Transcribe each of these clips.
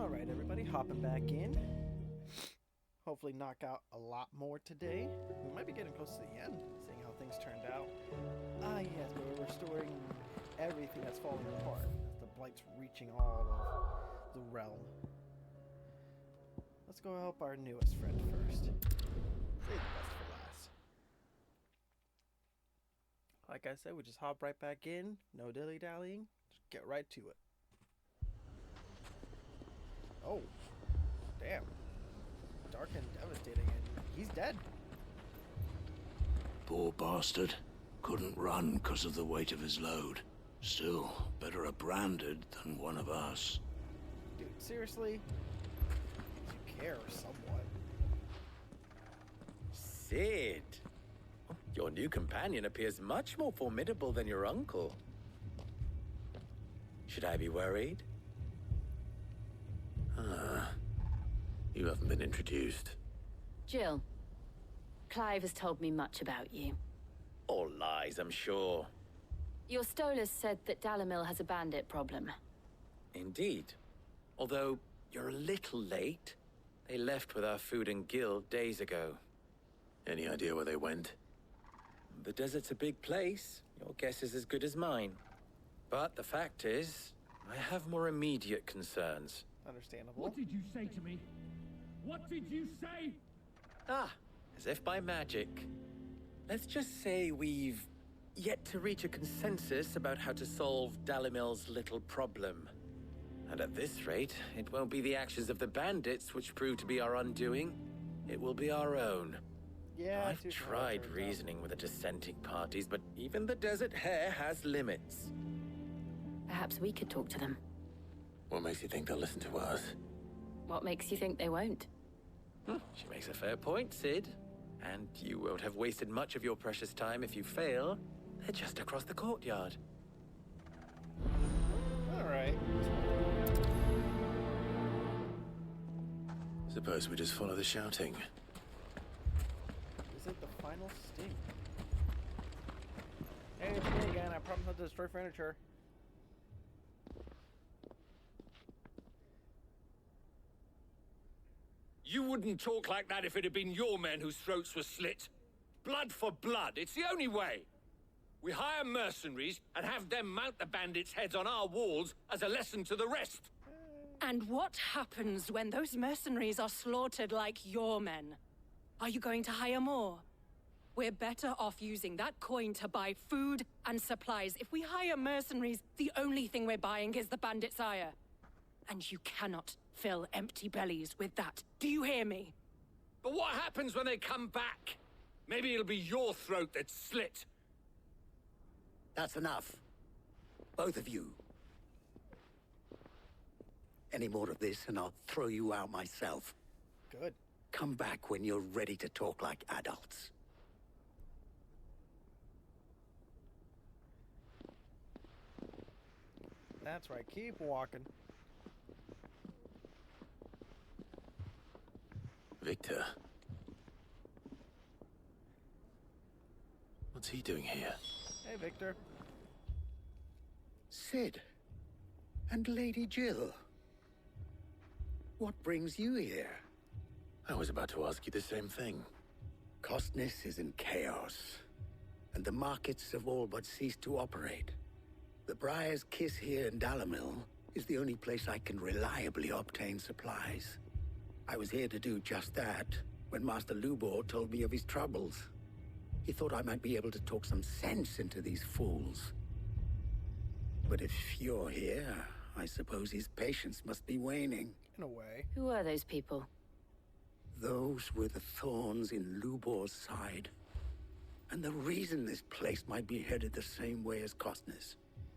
Alright, everybody, hopping back in. Hopefully knock out a lot more today. We might be getting close to the end, seeing how things turned out. Ah, yes, but we're restoring everything that's falling apart. The blight's reaching all of the realm. Let's go help our newest friend first. Save the best for last. Like I said, we just hop right back in. No dilly-dallying. Just get right to it. Oh, damn. Dark and devastating, and he's dead. Poor bastard. Couldn't run because of the weight of his load. Still, better a branded than one of us. Dude, seriously? You care somewhat. Sid! Your new companion appears much more formidable than your uncle. Should I be worried? You haven't been introduced. Jill, Clive has told me much about you. All lies, I'm sure. Your Stolas said that Dalamil has a bandit problem. Indeed. Although, you're a little late. They left with our food and guild days ago. Any idea where they went? The desert's a big place. Your guess is as good as mine. But the fact is, I have more immediate concerns. Understandable. What did you say to me? What did you say? Ah, as if by magic. Let's just say we've yet to reach a consensus about how to solve Dalimil's little problem. And at this rate, it won't be the actions of the bandits which prove to be our undoing. It will be our own. Yeah, I've tried reasoning with the dissenting parties, but even the desert hare has limits. Perhaps we could talk to them. What makes you think they'll listen to us? What makes you think they won't? She makes a fair point, Sid. And you won't have wasted much of your precious time if you fail. They're just across the courtyard. Alright. Suppose we just follow the shouting. Is it the final sting? Hey, it's me again. I promise not to destroy furniture. You wouldn't talk like that if it had been your men whose throats were slit. Blood for blood, it's the only way. We hire mercenaries and have them mount the bandits' heads on our walls as a lesson to the rest. And what happens when those mercenaries are slaughtered like your men? Are you going to hire more? We're better off using that coin to buy food and supplies. If we hire mercenaries, the only thing we're buying is the bandits' ire. And you cannot fill empty bellies with that. Do you hear me? But what happens when they come back? Maybe it'll be your throat that's slit. That's enough. Both of you. Any more of this and I'll throw you out myself. Good. Come back when you're ready to talk like adults. That's right. Keep walking. Victor. What's he doing here? Hey, Victor. Sid. And Lady Jill. What brings you here? I was about to ask you the same thing. Costness is in chaos, and the markets have all but ceased to operate. The Briar's Kiss here in Dalamil is the only place I can reliably obtain supplies. I was here to do just that when Master Lubor told me of his troubles. He thought I might be able to talk some sense into these fools. But if you're here, I suppose his patience must be waning. In a way. Who are those people? Those were the thorns in Lubor's side. And the reason this place might be headed the same way as Costness.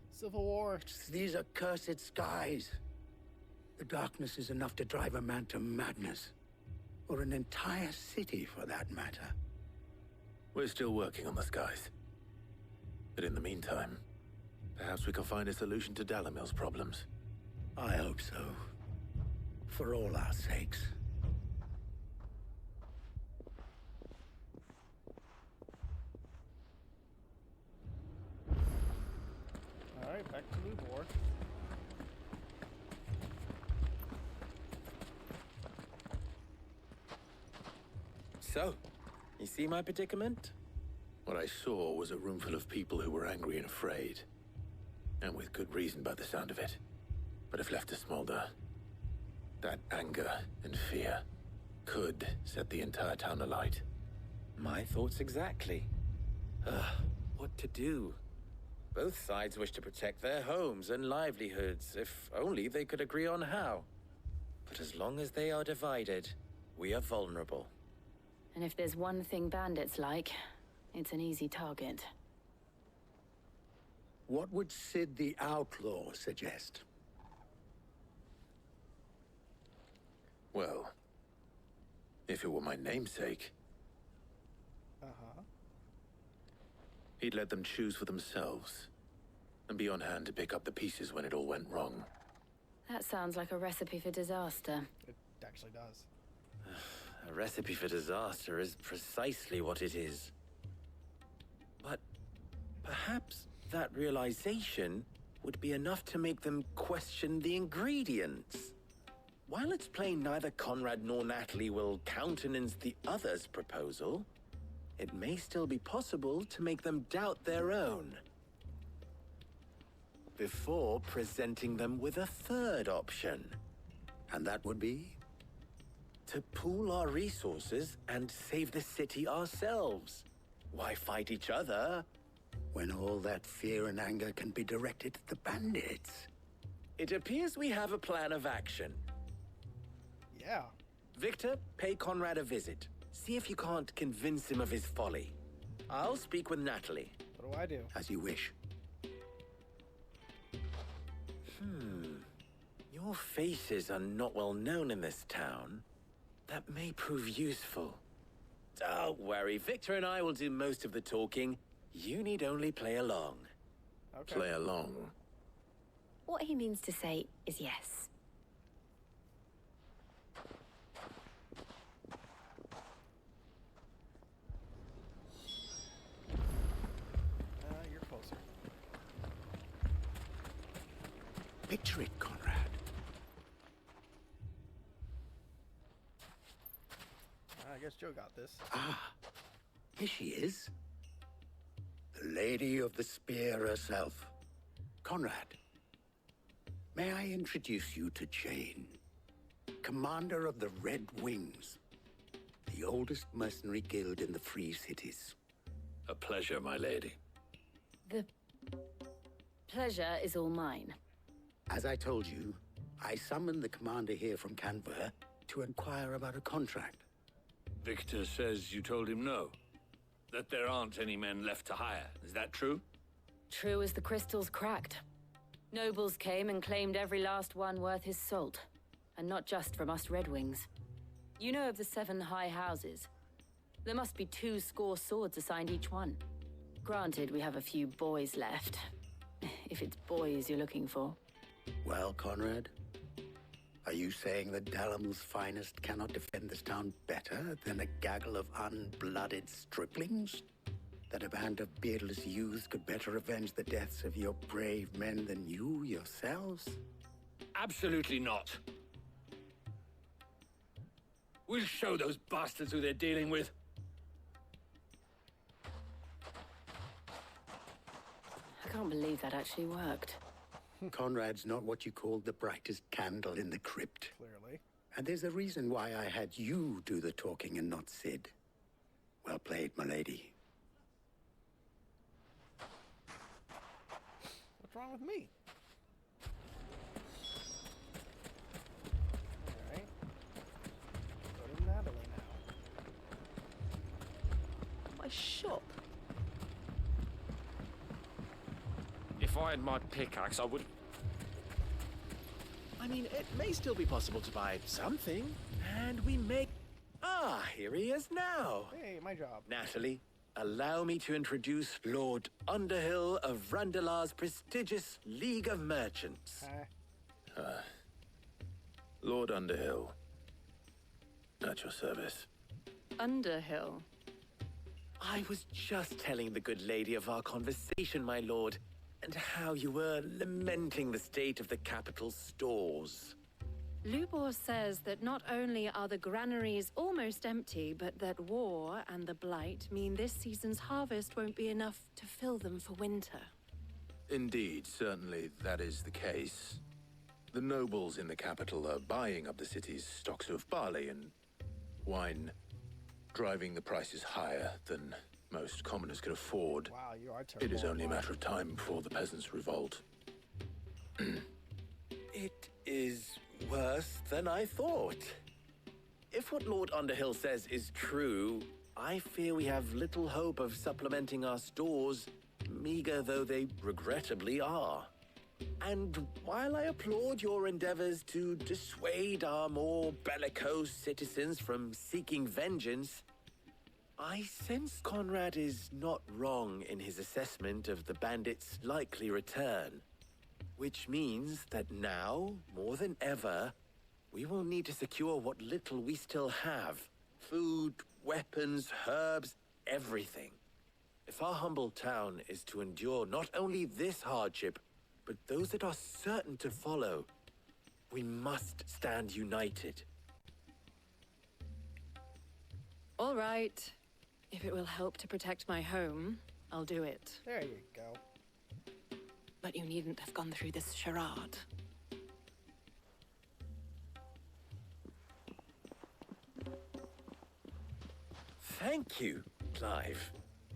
Civil War. These accursed skies. The darkness is enough to drive a man to madness. Or an entire city, for that matter. We're still working on the skies. But in the meantime, perhaps we can find a solution to Dalamil's problems. I hope so. For all our sakes. Alright, back to Lubor. So, you see my predicament? What I saw was a room full of people who were angry and afraid. And with good reason by the sound of it. But if left to smolder, that anger and fear could set the entire town alight. My thoughts exactly. What to do? Both sides wish to protect their homes and livelihoods, if only they could agree on how. But as long as they are divided, we are vulnerable. And if there's one thing bandits like, it's an easy target. What would Sid the Outlaw suggest? Well, if it were my namesake, Uh-huh. he'd let them choose for themselves and be on hand to pick up the pieces when it all went wrong. That sounds like a recipe for disaster. It actually does. A recipe for disaster is precisely what it is. But perhaps that realization would be enough to make them question the ingredients. While it's plain neither Conrad nor Natalie will countenance the other's proposal, it may still be possible to make them doubt their own. Before presenting them with a third option. And that would be? To pool our resources and save the city ourselves. Why fight each other? When all that fear and anger can be directed at the bandits. It appears we have a plan of action. Yeah. Victor, pay Conrad a visit. See if you can't convince him of his folly. I'll speak with Natalie. What do I do? As you wish. Your faces are not well known in this town. That may prove useful. Don't worry, Victor and I will do most of the talking. You need only play along. Okay. Play along. What he means to say is yes. You're closer. Picture it, Conrad. I guess Joe got this. Here she is. The Lady of the Spear herself. Conrad, may I introduce you to Jane, commander of the Red Wings, the oldest mercenary guild in the Free Cities. A pleasure, my lady. The pleasure is all mine. As I told you, I summoned the commander here from Canberra to inquire about a contract. Victor says you told him no. That there aren't any men left to hire. Is that true? True as the crystals cracked. Nobles came and claimed every last one worth his salt. And not just from us Red Wings. You know of the 7 high houses. There must be 2 swords assigned each one. Granted, we have a few boys left. If it's boys you're looking for. Well, Conrad, are you saying that Dalamil's finest cannot defend this town better than a gaggle of unblooded striplings? That a band of beardless youths could better avenge the deaths of your brave men than you yourselves? Absolutely not. We'll show those bastards who they're dealing with. I can't believe that actually worked. Conrad's not what you called the brightest candle in the crypt. Clearly. And there's a reason why I had you do the talking and not Sid. Well played, my lady. What's wrong with me? Alright. Go to Natalie now. My shop. If I had my pickaxe, I would... I mean, it may still be possible to buy something, and we may... Ah, here he is now. Hey, my job. Natalie, allow me to introduce Lord Underhill of Randalar's prestigious League of Merchants. Hi. Lord Underhill. At your service. Underhill. I was just telling the good lady of our conversation, my lord, and how you were lamenting the state of the capital stores. Lubor says that not only are the granaries almost empty, but that war and the blight mean this season's harvest won't be enough to fill them for winter. Indeed, certainly that is the case. The nobles in the capital are buying up the city's stocks of barley and wine, driving the prices higher than most commoners can afford. Wow, you are terrible. It is only a matter of time before the peasants revolt. It is worse than I thought. If what Lord Underhill says is true, I fear we have little hope of supplementing our stores, meager though they regrettably are. And while I applaud your endeavors to dissuade our more bellicose citizens from seeking vengeance, I sense Conrad is not wrong in his assessment of the bandits' likely return. Which means that now, more than ever, we will need to secure what little we still have. Food, weapons, herbs, everything. If our humble town is to endure not only this hardship, but those that are certain to follow, we must stand united. All right. If it will help to protect my home, I'll do it. There you go. But you needn't have gone through this charade. Thank you, Clive.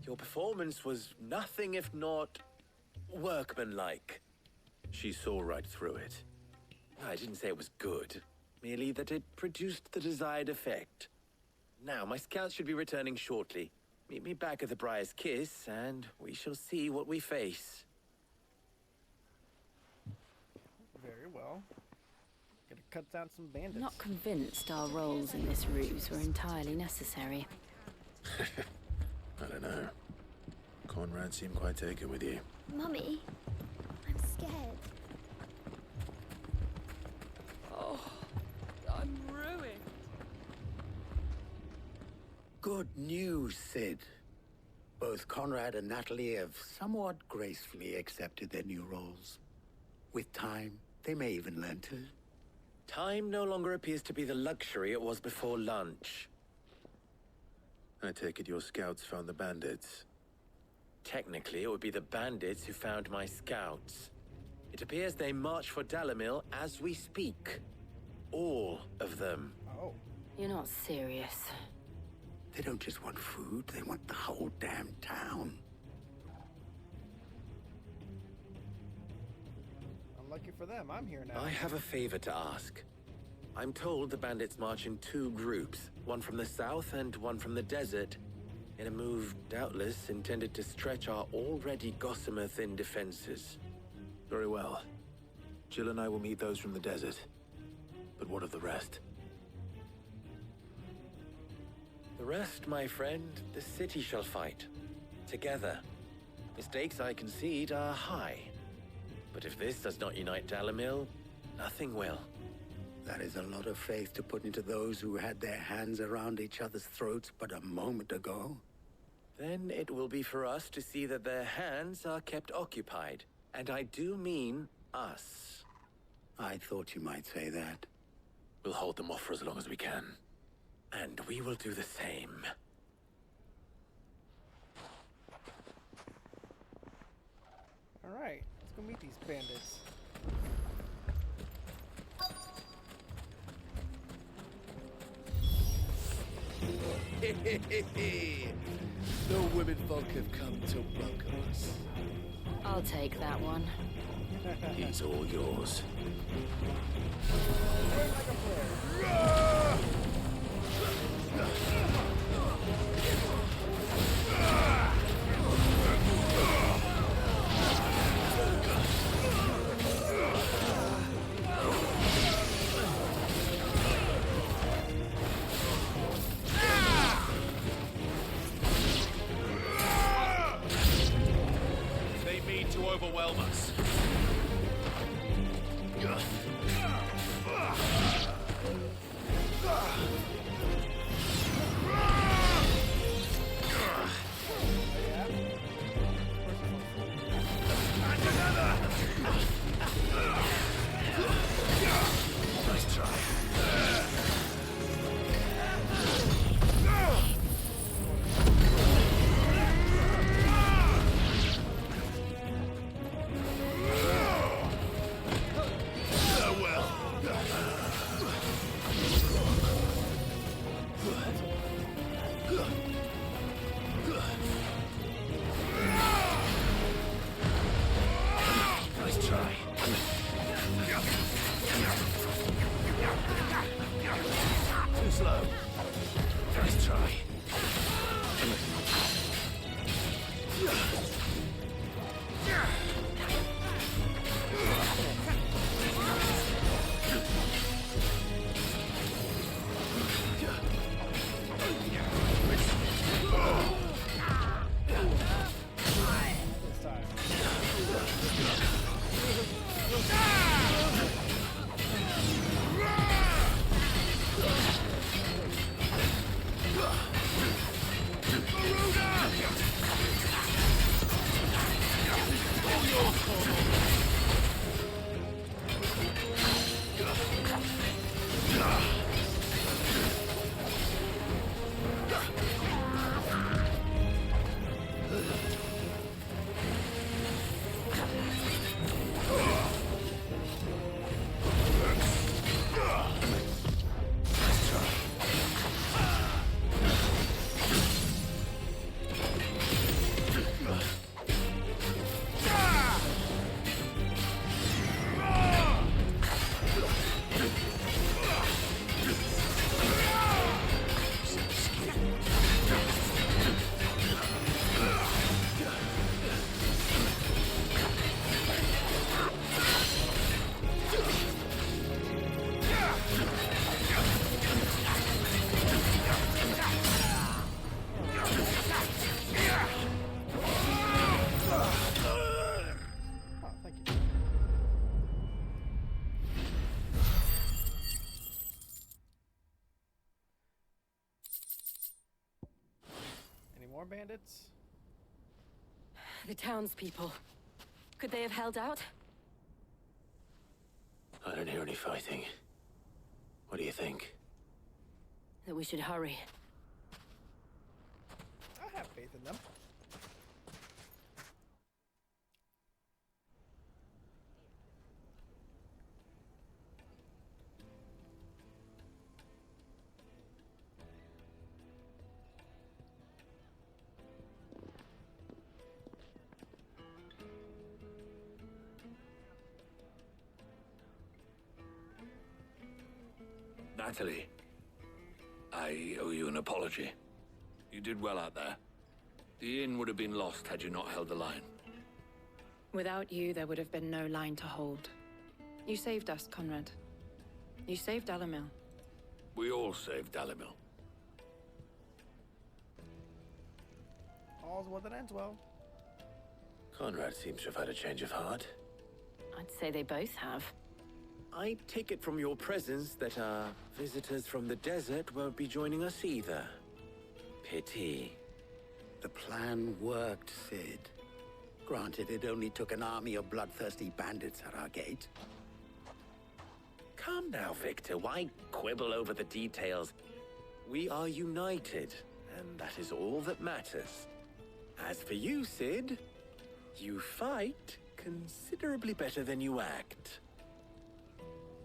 Your performance was nothing if not workmanlike. She saw right through it. I didn't say it was good, merely that it produced the desired effect. Now, my scouts should be returning shortly. Meet me back at the Briar's Kiss, and we shall see what we face. Very well. Gotta cut down some bandits. Not convinced our roles in this ruse were entirely necessary. I don't know. Conrad seemed quite taken with you. Mummy, I'm scared. Oh, I'm ruined. Good news, Sid. Both Conrad and Natalie have somewhat gracefully accepted their new roles. With time, they may even learn to. Time no longer appears to be the luxury it was before lunch. I take it your scouts found the bandits. Technically, it would be the bandits who found my scouts. It appears they march for Dalimil as we speak. All of them. Oh. You're not serious. They don't just want food, they want the whole damn town. Unlucky for them, I'm here now. I have a favor to ask. I'm told the bandits march in two groups, one from the south and one from the desert, in a move doubtless intended to stretch our already gossamer-thin defenses. Very well. Jill and I will meet those from the desert. But what of the rest? The rest, my friend, the city shall fight. Together. Mistakes, I concede, are high. But if this does not unite Dalimil, nothing will. That is a lot of faith to put into those who had their hands around each other's throats but a moment ago. Then it will be for us to see that their hands are kept occupied. And I do mean us. I thought you might say that. We'll hold them off for as long as we can. And we will do the same. Alright, let's go meet these bandits. The women folk have come to welcome us. I'll take that one. He's all yours. They mean to overwhelm us. Nice try. more bandits? The townspeople. Could they have held out? I don't hear any fighting. What do you think? That we should hurry. I have faith in them. Natalie, I owe you an apology. You did well out there. The inn would have been lost had you not held the line. Without you, there would have been no line to hold. You saved us, Conrad. You saved Dalimil. We all saved Dalimil. All's well that ends well. Conrad seems to have had a change of heart. I'd say they both have. I take it from your presence that our visitors from the desert won't be joining us either. Pity. The plan worked, Sid. Granted, it only took an army of bloodthirsty bandits at our gate. Calm now, Victor. Why quibble over the details? We are united, and that is all that matters. As for you, Sid, you fight considerably better than you act.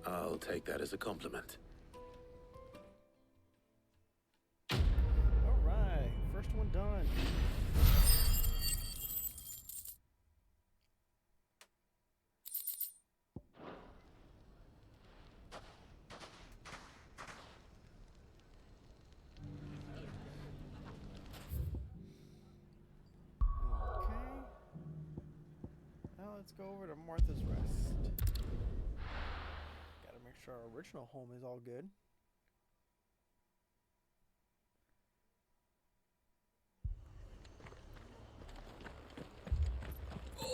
I'll take that as a compliment. Alright, first one done. Okay. Now let's go over to Martha's Rest. Gotta make sure our original home is all good.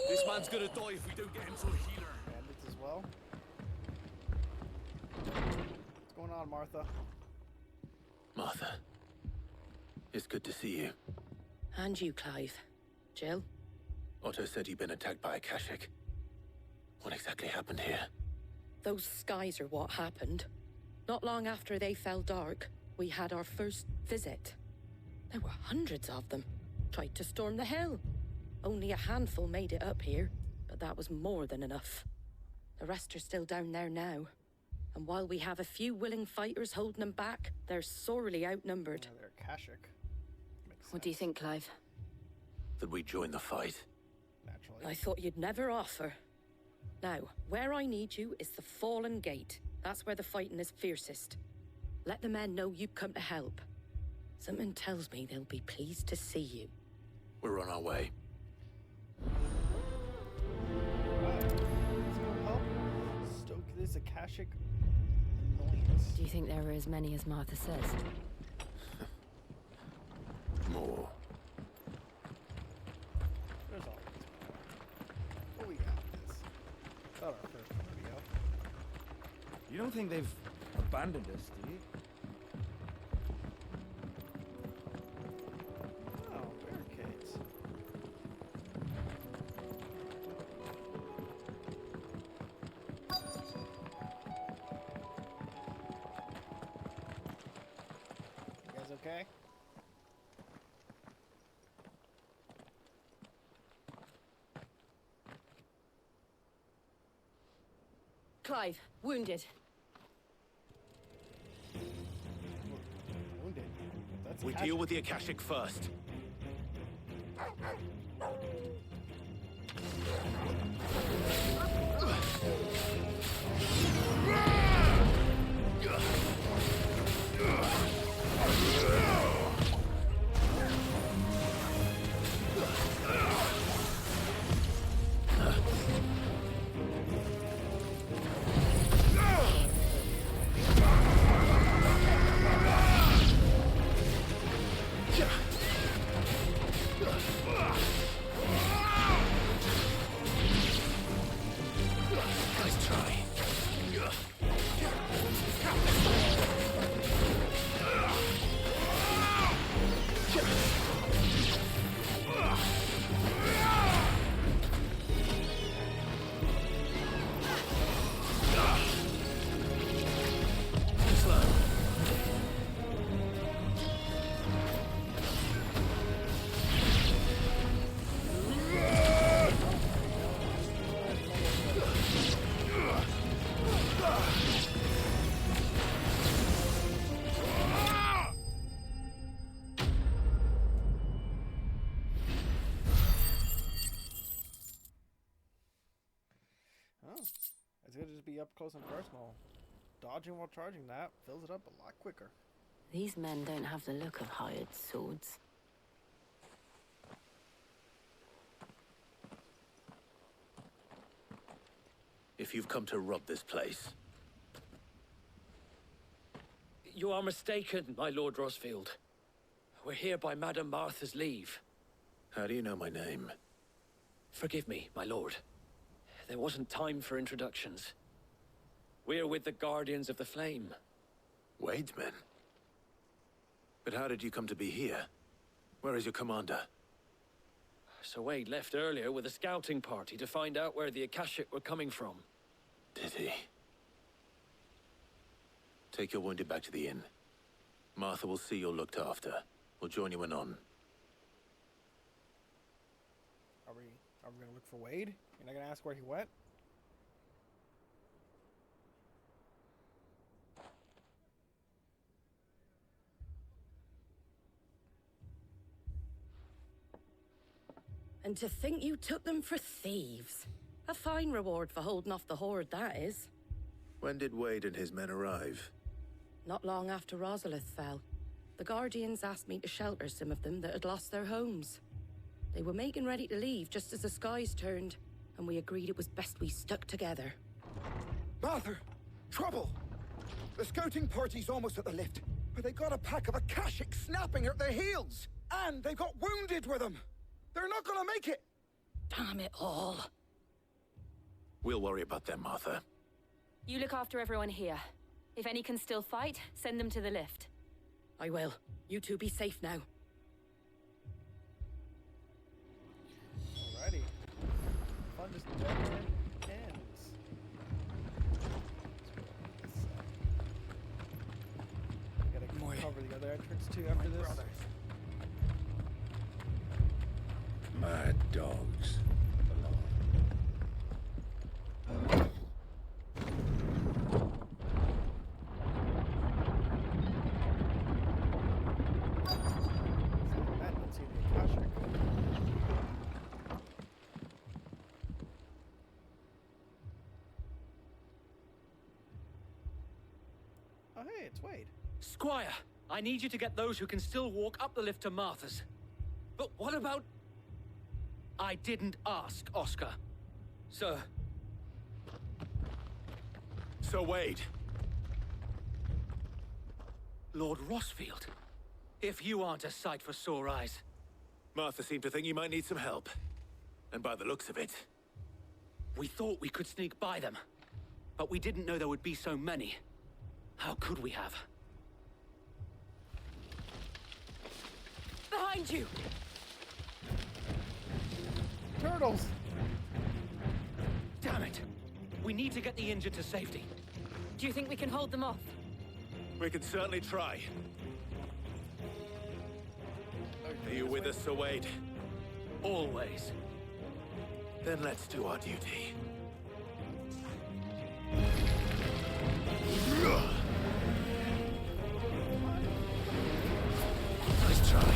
This man's gonna die if we don't get him to a healer. Bandits as well. What's going on, Martha? Martha, it's good to see you. And you, Clive. Jill? Otto said you'd been attacked by a Kashik. What exactly happened here? Those skies are what happened. Not long after they fell dark, we had our first visit. There were hundreds of them. Tried to storm the hill. Only a handful made it up here, but that was more than enough. The rest are still down there now. And while we have a few willing fighters holding them back, they're sorely outnumbered. Yeah, they're Kashik. Makes What do you sense, think, Clive? That we join the fight? Naturally. I thought you'd never offer. Now, where I need you is the Fallen Gate. That's where the fighting is fiercest. Let the men know you've come to help. Something tells me they'll be pleased to see you. We're on our way. Alright, let's go help stoke this Akashic annoyance. Do you think there are as many as Martha says? More. There's always more. What we got with this? Not our first rodeo. You don't think they've abandoned us, do you? Oh, barricades. You guys okay? Clive, wounded. Wounded. That's We Akashic. deal with the Akashic first. up close and personal. Dodging while charging that fills it up a lot quicker. These men don't have the look of hired swords. If you've come to rob this place, You are mistaken, my Lord Rosfield. We're here by Madame Martha's leave. how do you know my name? Forgive me, my lord. There wasn't time for introductions. We're with the Guardians of the Flame. Wade's men? But how did you come to be here? Where is your commander? Sir Wade left earlier with a scouting party to find out where the Akashic were coming from. Did he? Take your wounded back to the inn. Martha will see you're looked after. We'll join you anon. Are we gonna look for Wade? You're not gonna ask where he went? And to think you took them for thieves. A fine reward for holding off the horde, that is. When did Wade and his men arrive? Not long after Rosalith fell, the Guardians asked me to shelter some of them that had lost their homes. They were making ready to leave just as the skies turned, and we agreed it was best we stuck together. Martha! Trouble! The scouting party's almost at the lift, but they got a pack of Akashic snapping at their heels! And they've got wounded with them! They're not gonna make it! Damn it all. We'll worry about them, Martha. You look after everyone here. If any can still fight, send them to the lift. I will. You two be safe now. Alrighty. Fun just never ends. Gotta cover the other entrance too after this. Mad dogs. Oh hey, it's Wade. Squire, I need you to get those who can still walk up the lift to Martha's. But what about... I didn't ask, Oscar. Sir. So Wade. Lord Rosfield. If you aren't a sight for sore eyes. Martha seemed to think you might need some help. And by the looks of it... We thought we could sneak by them. But we didn't know there would be so many. How could we have? Behind you! Turtles! Damn it! We need to get the injured to safety. Do you think we can hold them off? We can certainly try. Are you with us, Sir Wade? Always. Then let's do our duty. Nice try.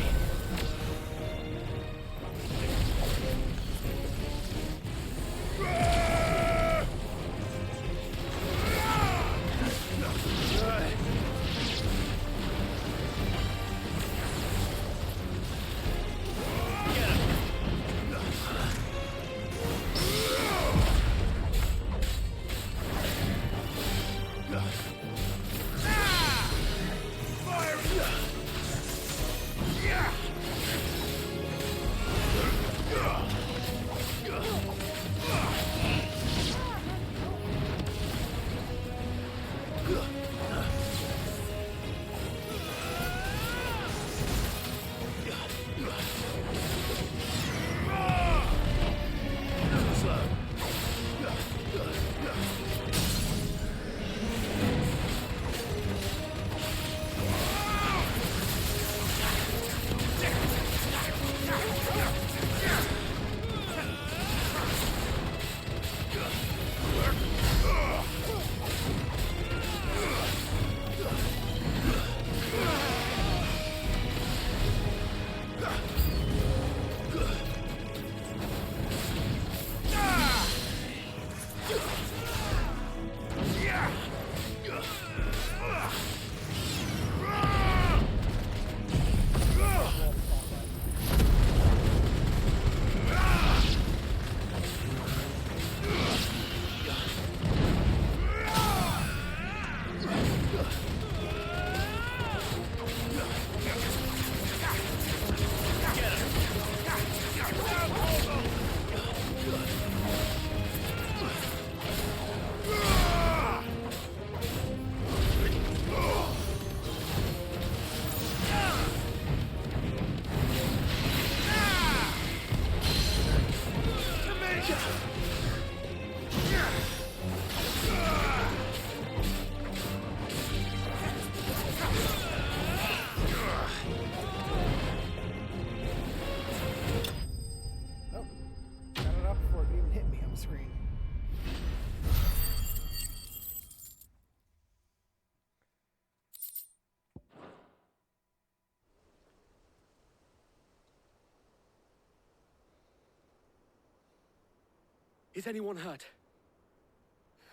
Is anyone hurt?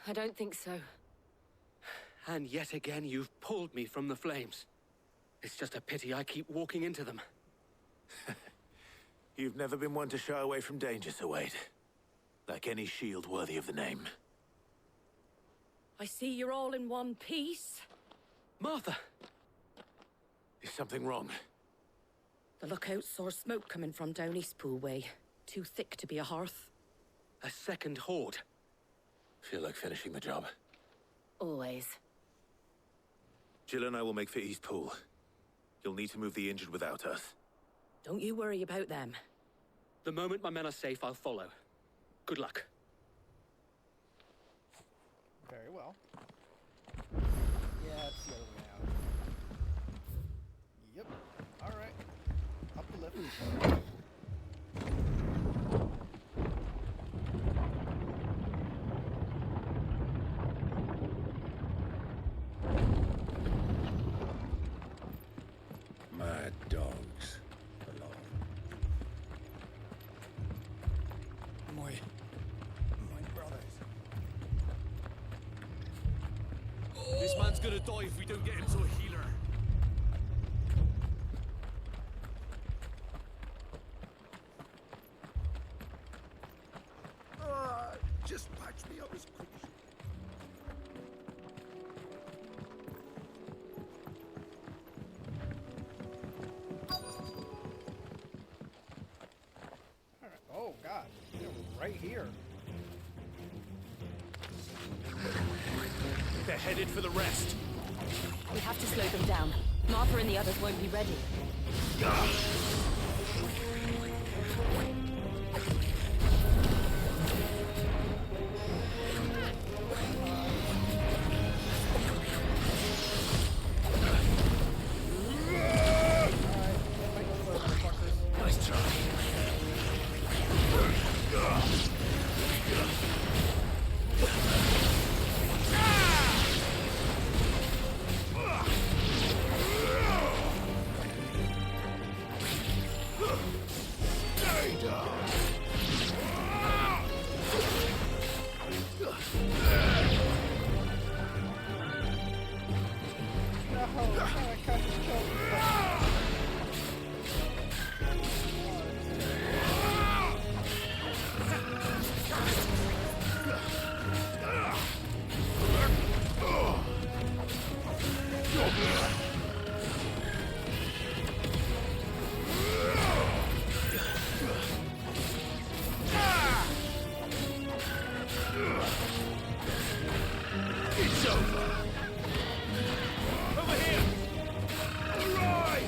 I don't think so. And yet again, you've pulled me from the flames. It's just a pity I keep walking into them. You've never been one to shy away from danger, Sir Wade. Like any shield worthy of the name. I see you're all in one piece. Martha! Is something wrong? The lookout saw smoke coming from down Eastpool way. Too thick to be a hearth. A second horde. Feel like finishing the job. Always. Jill and I will make for Eastpool. You'll need to move the injured without us. Don't you worry about them. The moment my men are safe, I'll follow. Good luck. Very well. Yeah, it's the other way out. Yep. Alright. Up the lift. Mad dogs. Alone. My brothers. This man's gonna die if we don't get him to a healer. Just patch me up as quick as you Alright. Oh, God. They're right here. They're headed for the rest. We have to slow them down. Martha and the others won't be ready. Nice try. It's over. Over here. Arise.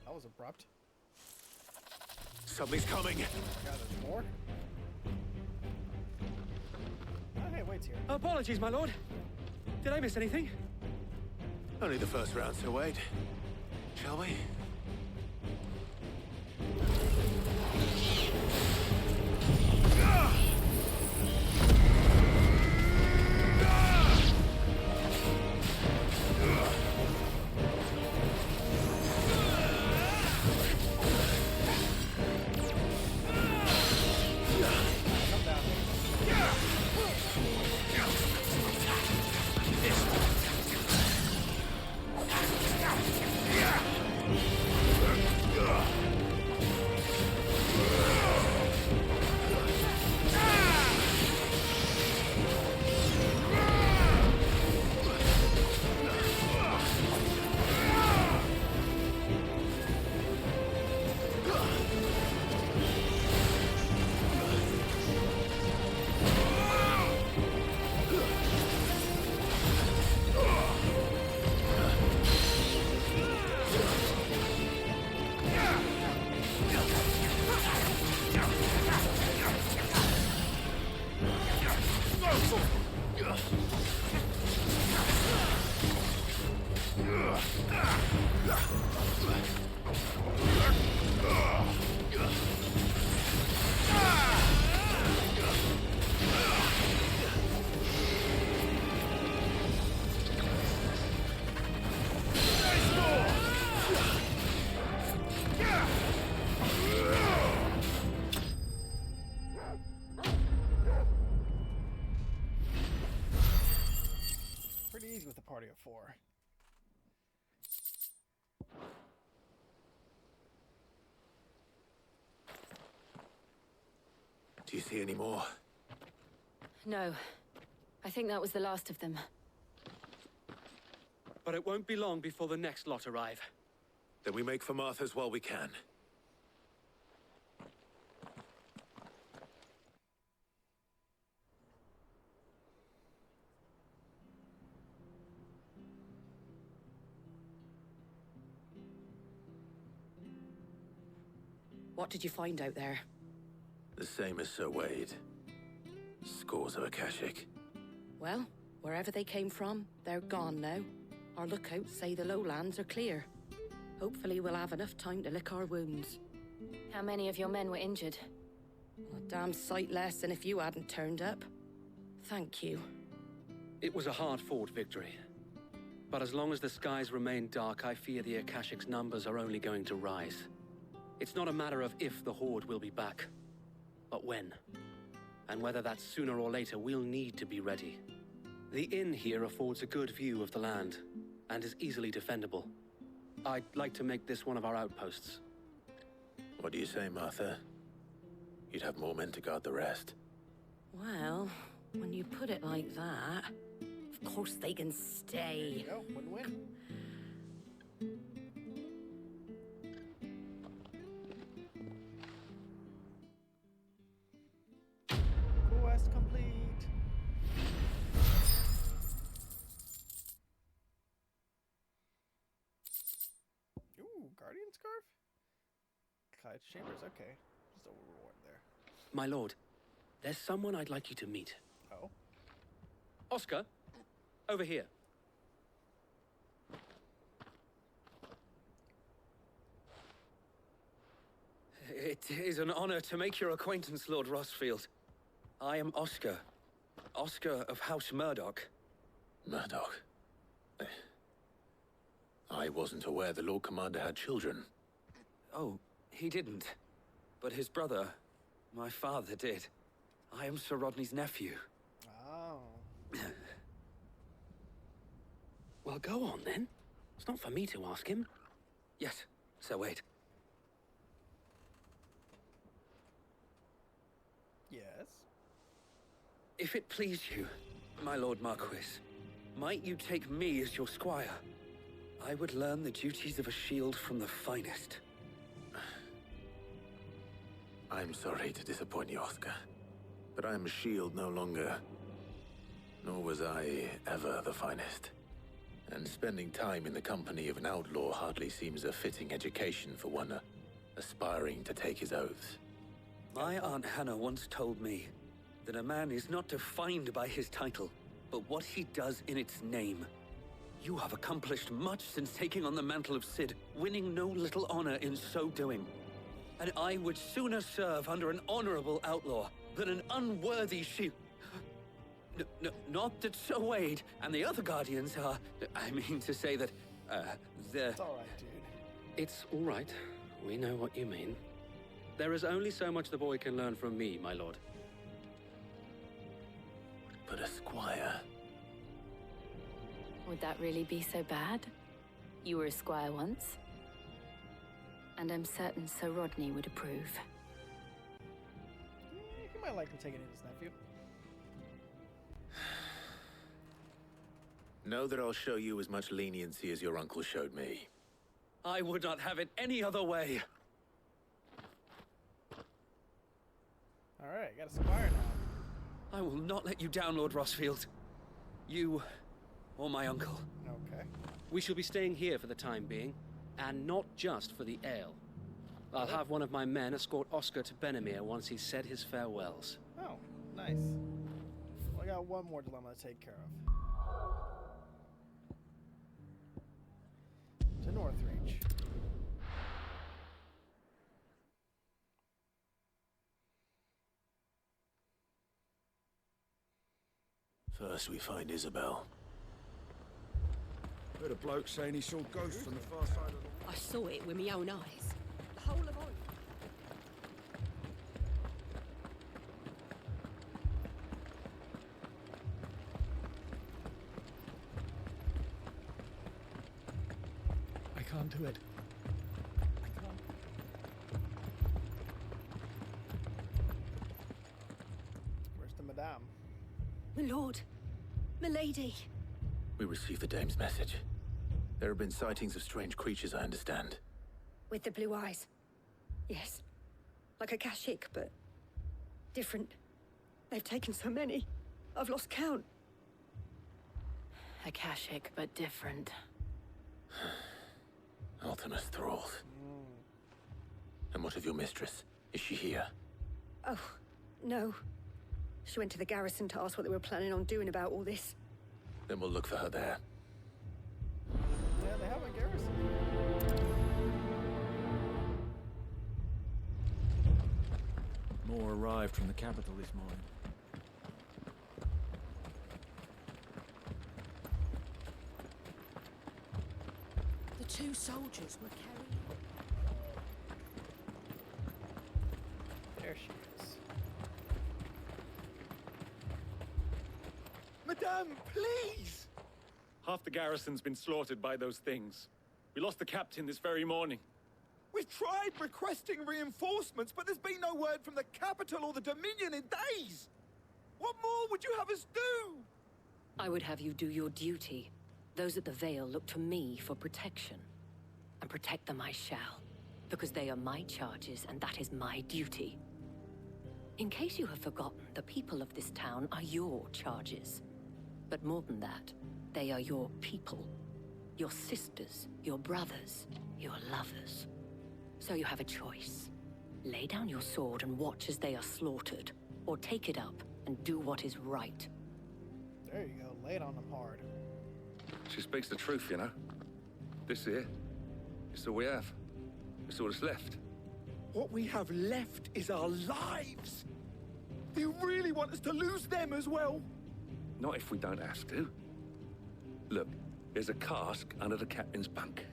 That was abrupt. Something's coming. Yeah, there's more. Oh, hey, wait's here. Apologies, my lord. Did I miss anything? Only the first round, Sir Wade. Shall we? with a party of 4. Do you see any more? No. I think that was the last of them. But it won't be long before the next lot arrive. Then we make for Martha's while we can. What did you find out there? The same as Sir Wade. Scores of Akashic. Well, wherever they came from, they're gone now. Our lookouts say the lowlands are clear. Hopefully we'll have enough time to lick our wounds. How many of your men were injured? A damn sight less than if you hadn't turned up. Thank you. It was a hard-fought victory. But as long as the skies remain dark, I fear the Akashic's numbers are only going to rise. It's not a matter of if the Horde will be back, but when. And whether that's sooner or later, we'll need to be ready. The inn here affords a good view of the land, and is easily defendable. I'd like to make this one of our outposts. What do you say, Martha? You'd have more men to guard the rest. Well, when you put it like that, of course they can stay. There you go, win-win. Quest complete. Ooh, Guardian Scarf? Clyde's Chambers, okay. There's a reward there. My lord, there's someone I'd like you to meet. Oh? Oscar, over here. It is an honor to make your acquaintance, Lord Rossfield. I am Oscar. Oscar of House Murdoch. Murdoch? I wasn't aware the Lord Commander had children. Oh, he didn't. But his brother, my father, did. I am Sir Rodney's nephew. Oh. Well, go on then. It's not for me to ask him. Yes, Sir Wade. Yes? If it please you, my Lord Marquis, might you take me as your squire? I would learn the duties of a shield from the finest. I'm sorry to disappoint you, Oscar. But I am a shield no longer. Nor was I ever the finest. And spending time in the company of an outlaw hardly seems a fitting education for one aspiring to take his oaths. My Aunt Hannah once told me that a man is not defined by his title, but what he does in its name. You have accomplished much since taking on the mantle of Cid, winning no little honor in so doing. And I would sooner serve under an honorable outlaw than an unworthy shield. Not that Sir Wade and the other Guardians are... I mean to say that, they're... It's alright, dude. It's all right. We know what you mean. There is only so much the boy can learn from me, my lord. But a squire... Would that really be so bad? You were a squire once. And I'm certain Sir Rodney would approve. He might like him taking in his nephew. Know that I'll show you as much leniency as your uncle showed me. I would not have it any other way. Alright, got a squire now. I will not let you down, Lord Rossfield. You... or my uncle. Okay. We shall be staying here for the time being, and not just for the ale. I'll have one of my men escort Oscar to Benimir once he's said his farewells. Oh, nice. Well, I got one more dilemma to take care of. To Northreach. First we find Isabel. Heard a bloke saying he saw ghosts on the far side of the... I saw it with my own eyes. The whole of all. can't do it. I can't. Where's the madame? My lord. Milady. We received the dame's message. There have been sightings of strange creatures, I understand. With the blue eyes. Yes. Like a Kashik, but different. They've taken so many. I've lost count. Akashic, but different. Ultimus thralls. And what of your mistress? Is she here? Oh, no. She went to the garrison to ask what they were planning on doing about all this. Then we'll look for her there. Yeah, they have a garrison. More arrived from the capital this morning. The two soldiers were carrying... There she is. Madame, please! Half the garrison's been slaughtered by those things. We lost the captain this very morning. We've tried requesting reinforcements, but there's been no word from the capital or the Dominion in days! What more would you have us do? I would have you do your duty. Those at the Vale look to me for protection. And protect them I shall. Because they are my charges, and that is my duty. In case you have forgotten, the people of this town are your charges. But more than that, they are your people. Your sisters, your brothers, your lovers. So you have a choice. Lay down your sword and watch as they are slaughtered. Or take it up and do what is right. There you go. Lay it on them hard. She speaks the truth, you know. This here, it's all we have. It's all that's left. What we have left is our lives! Do you really want us to lose them as well? Not if we don't have to. Look, there's a cask under the captain's bunk.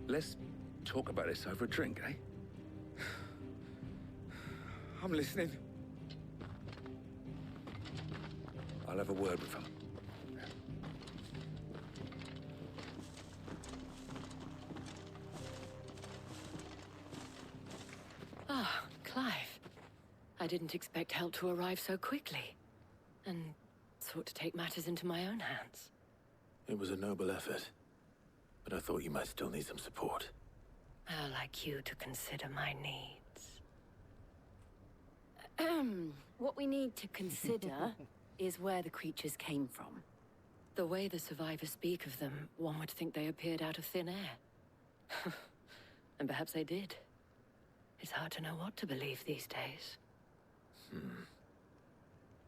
Let's talk about this over a drink, eh? I'm listening. I'll have a word with him. Ah, Clive. I didn't expect help to arrive so quickly. And sought to take matters into my own hands. It was a noble effort. But I thought you might still need some support. I'd like you to consider my needs. What we need to consider is where the creatures came from. The way the survivors speak of them, one would think they appeared out of thin air. And perhaps they did. It's hard to know what to believe these days.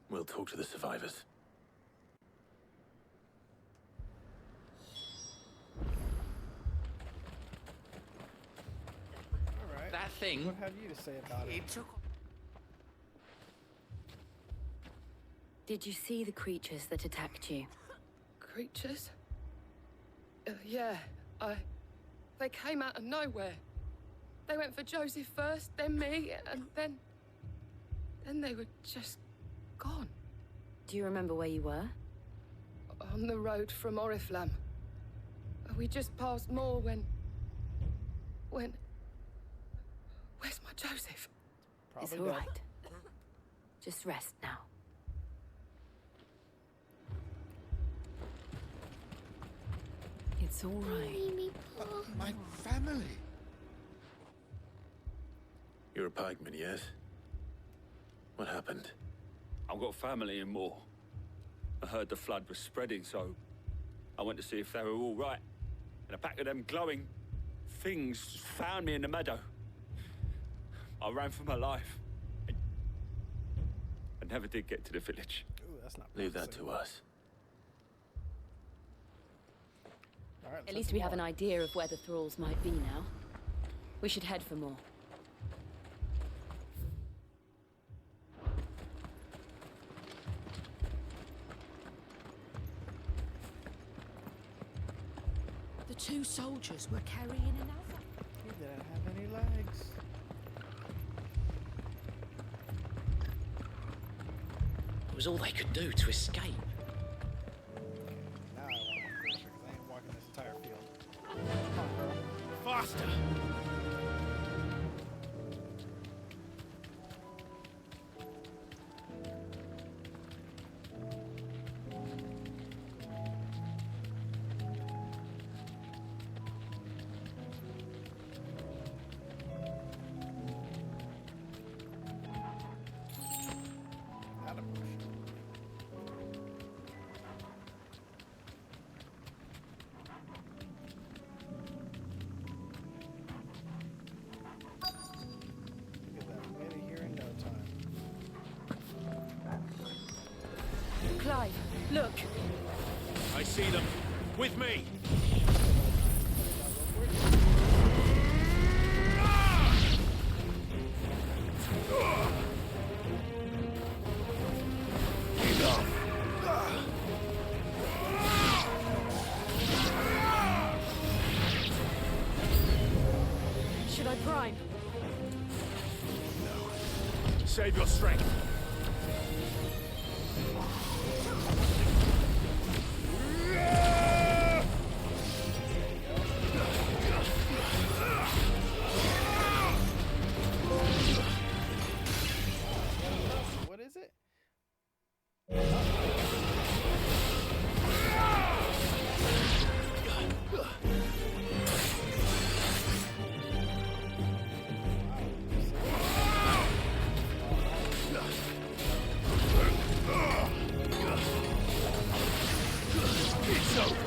We'll talk to the survivors. Alright. That thing... What have you to say about it? Did you see the creatures that attacked you? Creatures? Yeah, they came out of nowhere. They went for Joseph first, then me, and then they were just gone. Do you remember where you were? On the road from Oriflamme. We just passed Moor when... Where's my Joseph? It's all right. Just rest now. It's all right. My family. You're a pikeman, yes? What happened? I've got family in Moor. I heard the flood was spreading, so I went to see if they were all right. And a pack of them glowing things found me in the meadow. I ran for my life. I never did get to the village. Ooh, that's not Leave that promising. to us. All right, At least we have an idea of where the thralls might be now. We should head for more. The two soldiers were carrying another. He didn't have any legs. It was all they could do to escape. Now I want to pressure because I ain't walking this entire field. Come on, girl. faster! Not a potion. Look at that. Made it here in no time. Clive, look! I see them. With me! Should I prime? Save your strength. What is it? It's over.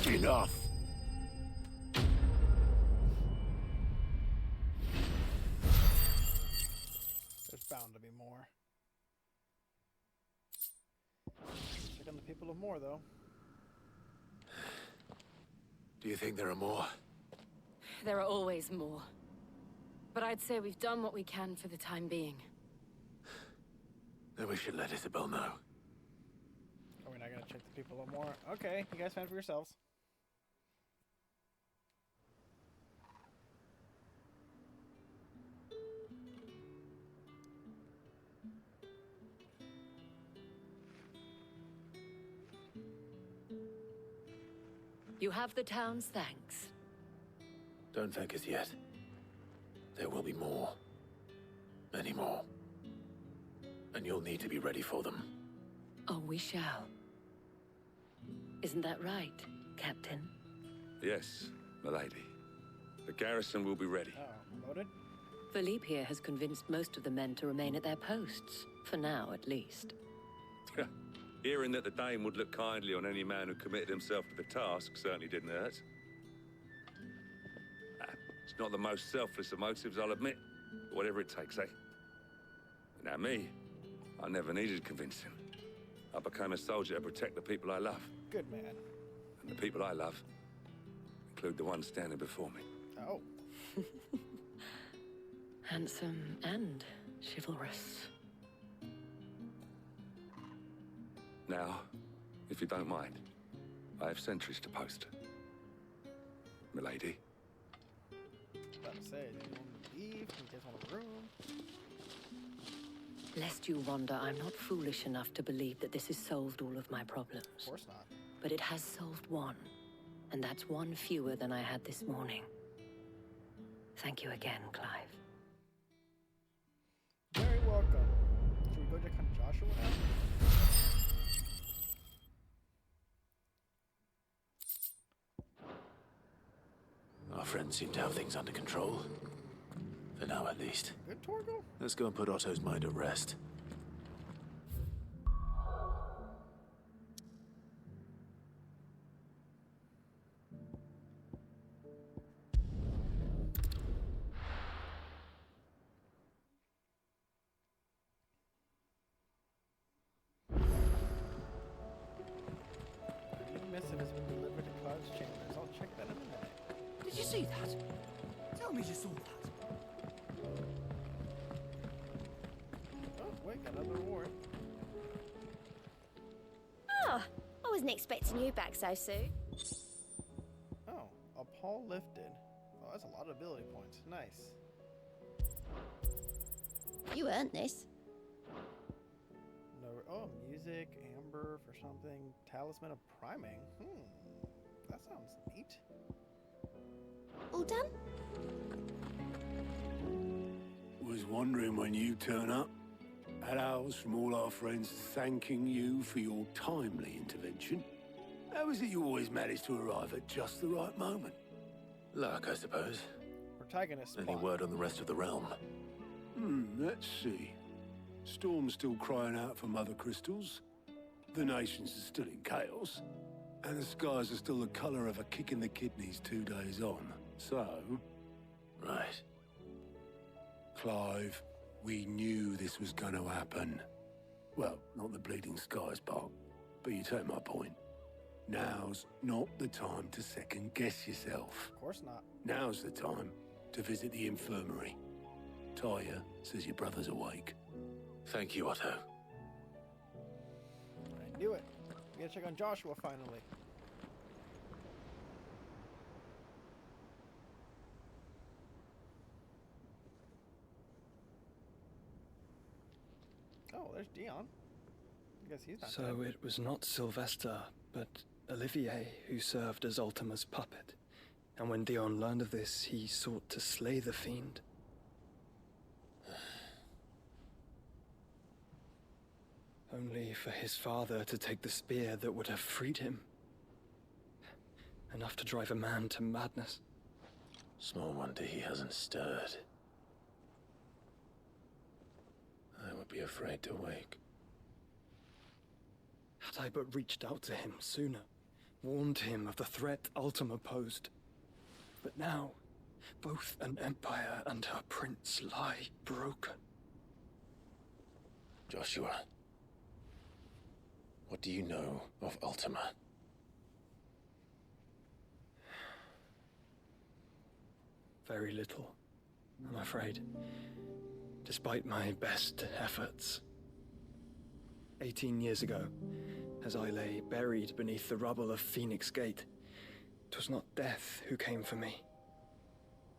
Enough! There's bound to be more. Check on the people of Moore, though. Do you think there are more? There are always more. But I'd say we've done what we can for the time being. Then we should let Isabel know. Are we not gonna check the people of Moore? Okay, you guys fend for yourselves. You have the town's thanks. Don't thank us yet. There will be more. Many more. And you'll need to be ready for them. Oh, we shall. Isn't that right, Captain? Yes, milady. The garrison will be ready. Oh, loaded? Philippe here has convinced most of the men to remain at their posts. For now, at least. Hearing that the Dame would look kindly on any man who committed himself to the task certainly didn't hurt. It's not the most selfless of motives, I'll admit. But whatever it takes, eh? Now me, I never needed convincing. I became a soldier to protect the people I love. Good man. And the people I love include the one standing before me. Oh. Handsome and chivalrous. Now, if you don't mind, I have sentries to post. Milady. About to say, do you want to leave? Do you guys want a room? Lest you wonder, I'm not foolish enough to believe that this has solved all of my problems. Of course not. But it has solved one, and that's one fewer than I had this morning. Thank you again, Clive. Very welcome. Should we go check on Joshua now? Our friends seem to have things under control. For now, at least. Good, Torgal? Let's go and put Otto's mind at rest. A new missive has been delivered to Clive's chambers. I'll check that in a minute. Did you see that? Tell me you saw that. Oh, wait, got another reward. Oh, I wasn't expecting you back so soon. Oh, a paw lifted. Oh, that's a lot of ability points. Nice. You earned this. No, oh, music, amber for something. Talisman of priming. That sounds neat. All done? Was wondering when you turn up. Had ours from all our friends thanking you for your timely intervention. How is it you always manage to arrive at just the right moment? Luck, I suppose. Protagonist Any spot. word on the rest of the realm? Let's see. Storm's still crying out for mother crystals. The nations are still in chaos. And the skies are still the colour of a kick in the kidneys 2 days on. So... Right. Clive, we knew this was going to happen. Well, not the bleeding skies part, but you take my point. Now's not the time to second-guess yourself. Of course not. Now's the time to visit the infirmary. Tyre says your brother's awake. Thank you, Otto. I knew it. We gotta check on Joshua finally. Oh, there's Dion. I guess he's not So dead. it was not Sylvester, but Olivier who served as Ultima's puppet. And when Dion learned of this, he sought to slay the fiend. Only for his father to take the spear that would have freed him. Enough to drive a man to madness. Small wonder he hasn't stirred. I would be afraid to wake. Had I but reached out to him sooner, warned him of the threat Ultima posed. But now, both an empire and her prince lie broken. Joshua, what do you know of Ultima? Very little, I'm afraid. Despite my best efforts. 18 years ago, as I lay buried beneath the rubble of Phoenix Gate, 'twas not death who came for me,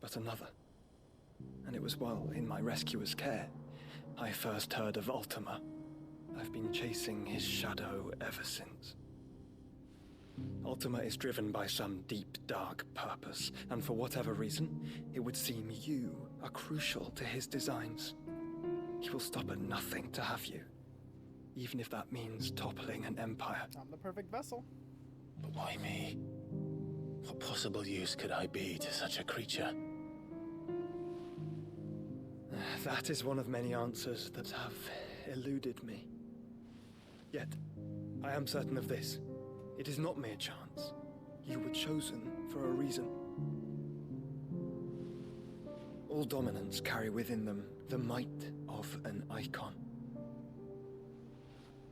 but another. And it was while in my rescuer's care, I first heard of Ultima. I've been chasing his shadow ever since. Ultima is driven by some deep, dark purpose, and for whatever reason, it would seem you are crucial to his designs. He will stop at nothing to have you, even if that means toppling an empire. I'm the perfect vessel. But why me? What possible use could I be to such a creature? That is one of many answers that have eluded me. Yet, I am certain of this. It is not mere chance. You were chosen for a reason. All dominants carry within them the might of an icon.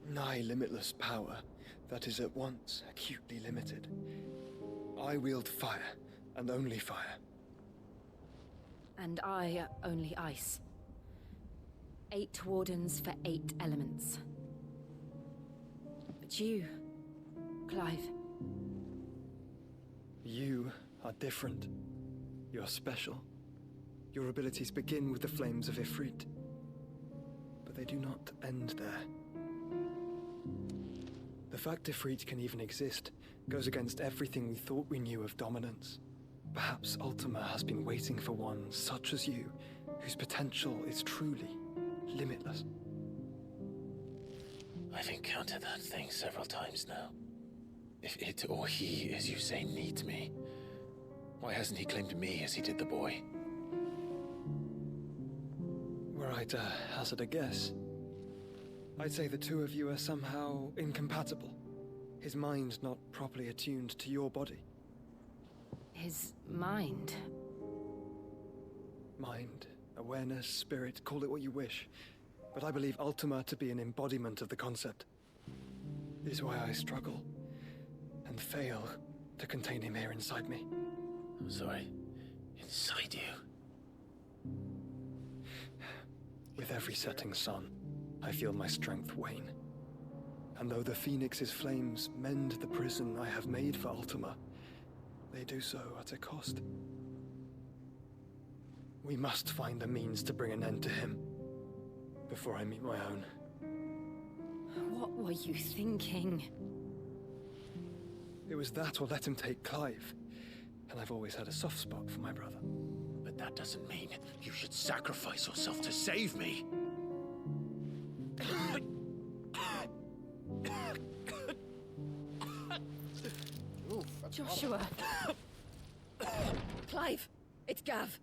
Nigh limitless power that is at once acutely limited. I wield fire, and only fire. And I only ice. 8 wardens for 8 elements. But you, Clive, You are different. You're special. Your abilities begin with the flames of Ifrit. But they do not end there. The fact Ifrit can even exist goes against everything we thought we knew of dominance. Perhaps Ultima has been waiting for one such as you, whose potential is truly limitless. I've encountered that thing several times now. If it or he, as you say, needs me, why hasn't he claimed me as he did the boy? Were I to hazard a guess, I'd say the two of you are somehow incompatible. His mind not properly attuned to your body. His mind? Mind, awareness, spirit, call it what you wish. But I believe Ultima to be an embodiment of the concept. This is why I struggle and fail to contain him here inside me. I'm sorry. Inside you? With every setting sun, I feel my strength wane. And though the Phoenix's flames mend the prison I have made for Ultima, they do so at a cost. We must find a means to bring an end to him before I meet my own. What were you thinking? It was that or let him take Clive. And I've always had a soft spot for my brother. But that doesn't mean you should sacrifice yourself to save me. Oof, Joshua! Clive! It's Gav!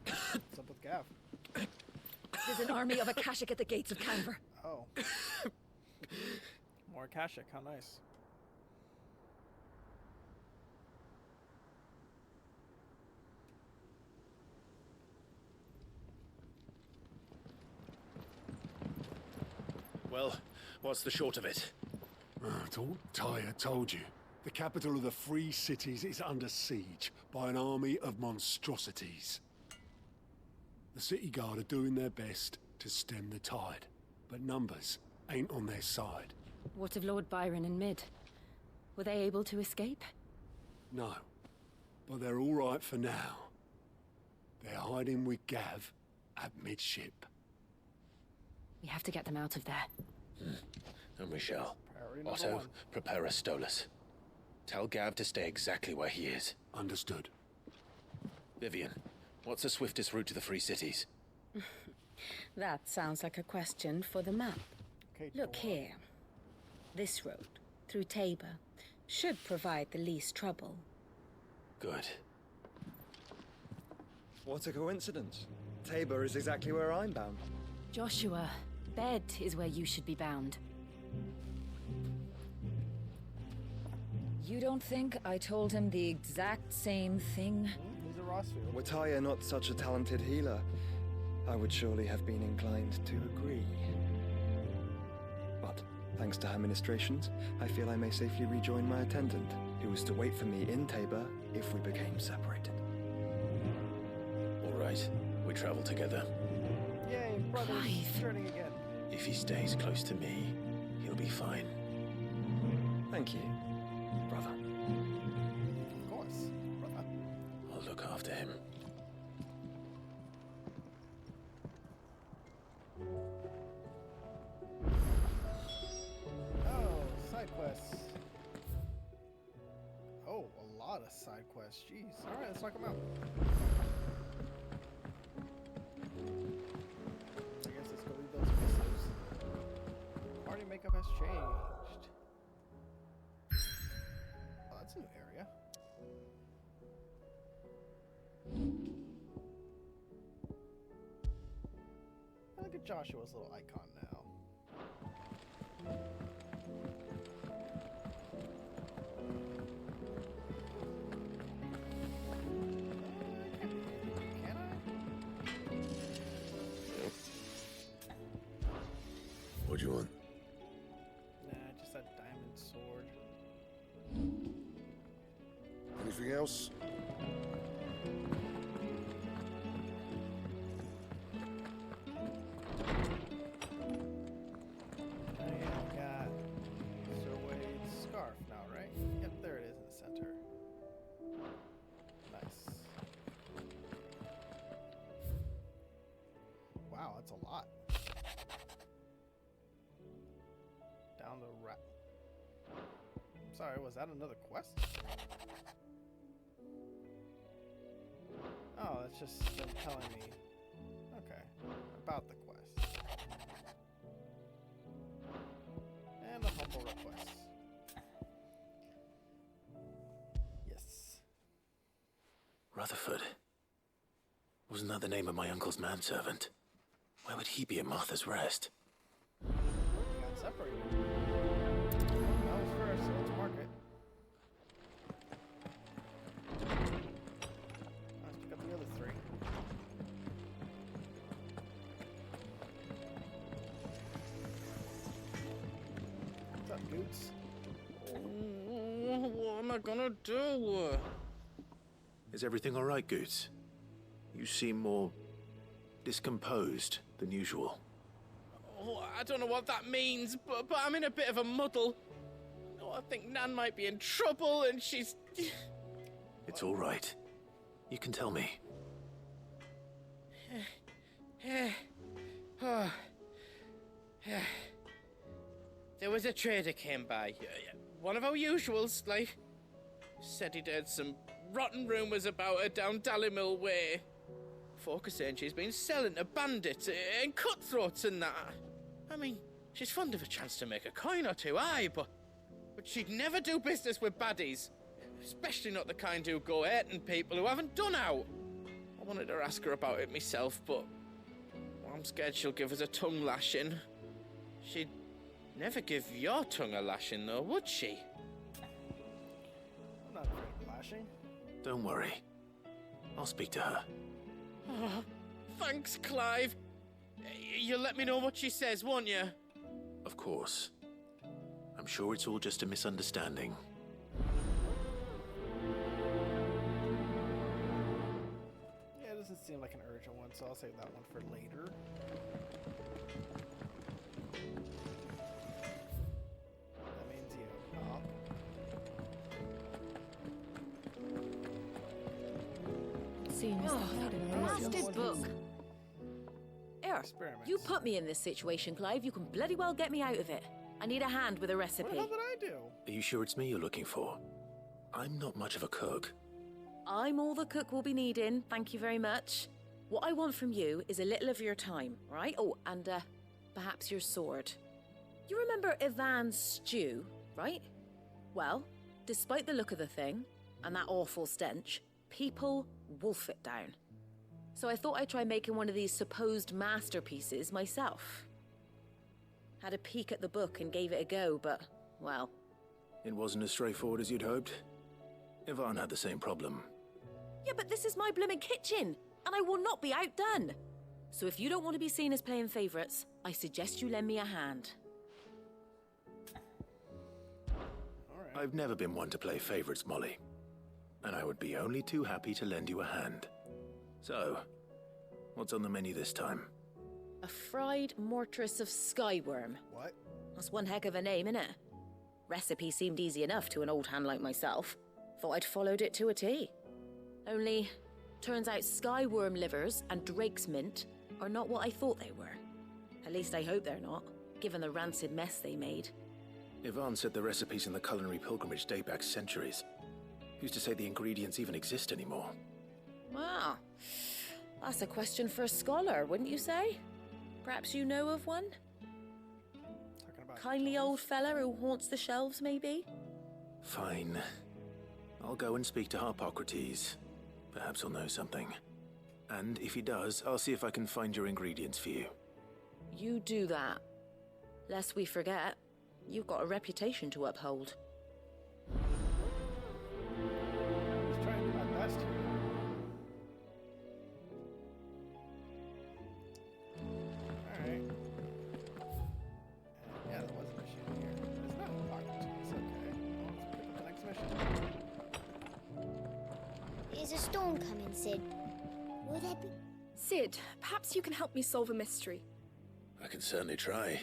What's up with Gav? There's an army of Akashic at the gates of Canver. Oh. More Akashic, how nice. Well, what's the short of it? Thought Tyre told you. The capital of the Free Cities is under siege by an army of monstrosities. The city guard are doing their best to stem the tide, but numbers ain't on their side. What of Lord Byron and Mid? Were they able to escape? No, but they're all right for now. They're hiding with Gav at midship. We have to get them out of there. And we shall. Priority number Otto, one. prepare a Stolas. Tell Gav to stay exactly where he is. Understood. Vivian, what's the swiftest route to the Free Cities? That sounds like a question for the map. Okay, Look here. This road, through Tabor, should provide the least trouble. Good. What a coincidence. Tabor is exactly where I'm bound. Joshua, bed is where you should be bound. You don't think I told him the exact same thing? He's a Rossfield. Were Tyre not such a talented healer, I would surely have been inclined to agree. But, thanks to her ministrations, I feel I may safely rejoin my attendant, who was to wait for me in Tabor if we became separated. All right, we travel together. Yay, brothers turning again. If he stays close to me, he'll be fine. Thank you, brother. Of course, brother. I'll look after him. Oh, side quests. Oh, a lot of side quests. Jeez. Alright, let's knock them out. I guess let's go read those missives. Party makeup has changed. Oh, that's a new area. Look at Joshua's little icon now. Can I? What do you want? Nah, just that diamond sword. Anything else? I got Sir Wade's scarf now, right? Yep, there it is in the center. it's a lot. Down the rat. I'm sorry, was that another quest? Oh, that's just them telling me. Okay, about the quest. And a humble request. Yes. Rutherford. Wasn't that the name of my uncle's manservant? Why would he be at Martha's Rest? We got separated. That was first, so let's mark it. Let's pick up the other three. What's up, Goots? What am I gonna do? Is everything all right, Goots? You seem more discomposed than usual. Oh, I don't know what that means, but I'm in a bit of a muddle. Oh, I think Nan might be in trouble, and she's... It's all right. You can tell me. There was a trader came by. One of our usuals, like... Said he'd heard some rotten rumours about her down Dallimil Way. Folk are saying she's been selling to bandits and cutthroats and that. I mean, she's fond of a chance to make a coin or two, aye, but she'd never do business with baddies. Especially not the kind who go hurting people who haven't done out. I wanted to ask her about it myself, but I'm scared she'll give us a tongue lashing. She'd never give your tongue a lashing, though, would she? I'm not afraid of lashing. Don't worry. I'll speak to her. Oh, thanks, Clive. You'll let me know what she says, won't you? Of course. I'm sure it's all just a misunderstanding. Yeah, it doesn't seem like an urgent one, so I'll save that one for later. That means you. Seems the hiding Blasted book. Here, you put me in this situation, Clive. You can bloody well get me out of it. I need a hand with a recipe. What the hell did I do? Are you sure it's me you're looking for? I'm not much of a cook. I'm all the cook will be needing, thank you very much. What I want from you is a little of your time, right? Oh, and perhaps your sword. You remember Ivan's stew, right? Well, despite the look of the thing, and that awful stench, people wolf it down. So I thought I'd try making one of these supposed masterpieces myself. Had a peek at the book and gave it a go, but, well... It wasn't as straightforward as you'd hoped. Ivan had the same problem. Yeah, but this is my blimmin' kitchen, and I will not be outdone. So if you don't want to be seen as playing favourites, I suggest you lend me a hand. I've never been one to play favorites, Molly. And I would be only too happy to lend you a hand. So, what's on the menu this time? A fried mortress of skyworm. What? That's one heck of a name, innit? Recipe seemed easy enough to an old hand like myself. Thought I'd followed it to a T. Only, turns out skyworm livers and drake's mint are not what I thought they were. At least I hope they're not, given the rancid mess they made. Ivan said the recipes in the culinary pilgrimage date back centuries. Who's to say the ingredients even exist anymore? Wow. That's a question for a scholar, wouldn't you say? Perhaps you know of one? Kindly old fella who haunts the shelves, maybe? Fine. I'll go and speak to Harpocrates. Perhaps he'll know something. And if he does, I'll see if I can find your ingredients for you. You do that. Lest we forget, you've got a reputation to uphold. I'm just trying to do my best here. Alright. Yeah, there was a mission here. It's not locked. It's okay. Let's pick up the next mission. Is a storm coming, Sid? Will there be... Sid, perhaps you can help me solve a mystery. I can certainly try.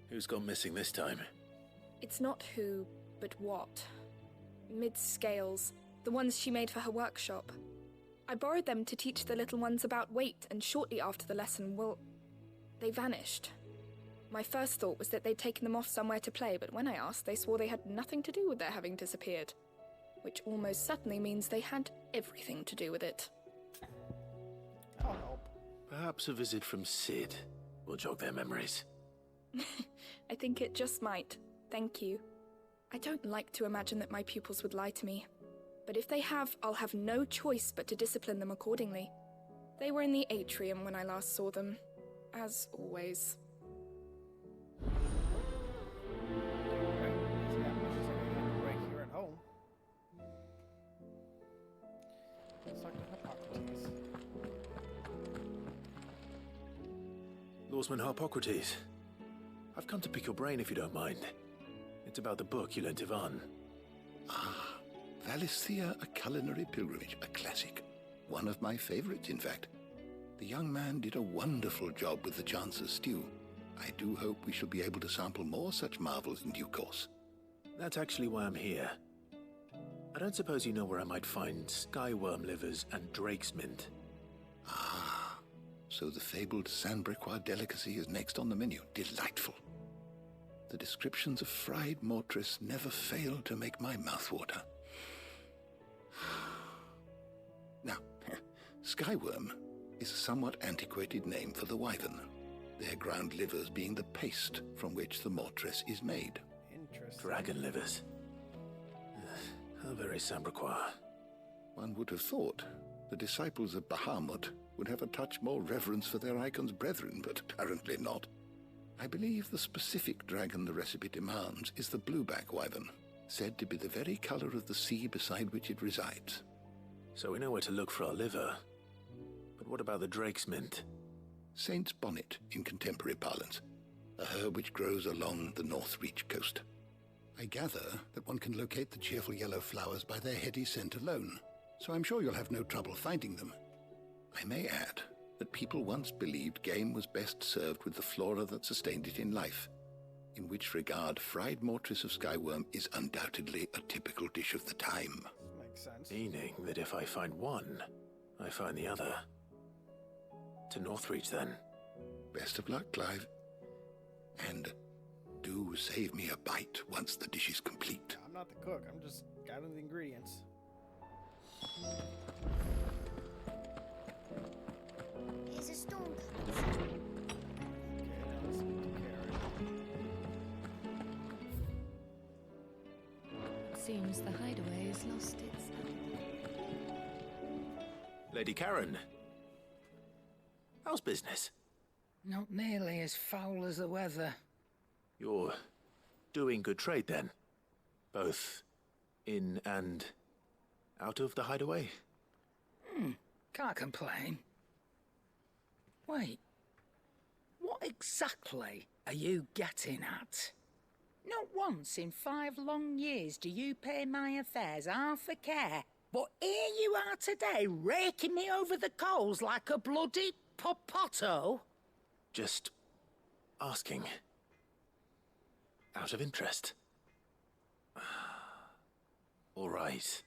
Who's gone missing this time? It's not who, but what. Mid-scales, the ones she made for her workshop. I borrowed them to teach the little ones about weight, and shortly after the lesson, well, They vanished. My first thought was that they'd taken them off somewhere to play, but when I asked, they swore they had nothing to do with their having disappeared. Which almost certainly means they had everything to do with it. I'll help. Perhaps a visit from Sid will jog their memories. I think it just might. Thank you. I don't like to imagine that my pupils would lie to me. But if they have, I'll have no choice but to discipline them accordingly. They were in the atrium when I last saw them. As always. Right here at home. Let's talk to Hippocrates. Lawsman Harpocrates, I've come to pick your brain if you don't mind. It's about the book you lent Ivan. Ah, Valisthea, A Culinary Pilgrimage, a classic. One of my favorites, in fact. The young man did a wonderful job with the Chance's stew. I do hope we shall be able to sample more such marvels in due course. That's actually why I'm here. I don't suppose you know where I might find skyworm livers and drake's mint. Ah, so the fabled Sandbrequois delicacy is next on the menu. Delightful. The descriptions of fried mortress never fail to make my mouth water. Now, skyworm is a somewhat antiquated name for the wyvern, their ground livers being the paste from which the mortress is made. Interesting. Dragon livers. How very Sandbrequois. One would have thought the disciples of Bahamut would have a touch more reverence for their icon's brethren, but apparently not. I believe the specific dragon the recipe demands is the blueback wyvern, said to be the very color of the sea beside which it resides. So we know where to look for our liver. But what about the drake's mint? Saint's bonnet in contemporary parlance, a herb which grows along the North Reach coast. I gather that one can locate the cheerful yellow flowers by their heady scent alone, so I'm sure you'll have no trouble finding them. I may add that people once believed game was best served with the flora that sustained it in life, in which regard fried mortress of skyworm is undoubtedly a typical dish of the time. Makes sense. Meaning that if I find one, I find the other. To Northreach, then. Best of luck, Clive. And do save me a bite once the dish is complete. I'm not the cook. I'm just gathering the ingredients. Here's a storm coming. Okay, now let's speak to Karen. Seems the hideaway has lost its... Lady Karen. How's business? Not nearly as foul as the weather. You're doing good trade, then? Both in and out of the hideaway? Can't complain. Wait. What exactly are you getting at? Not once in 5 long years do you pay my affairs half a care. But here you are today, raking me over the coals like a bloody popoto. Just asking. Out of interest. All right.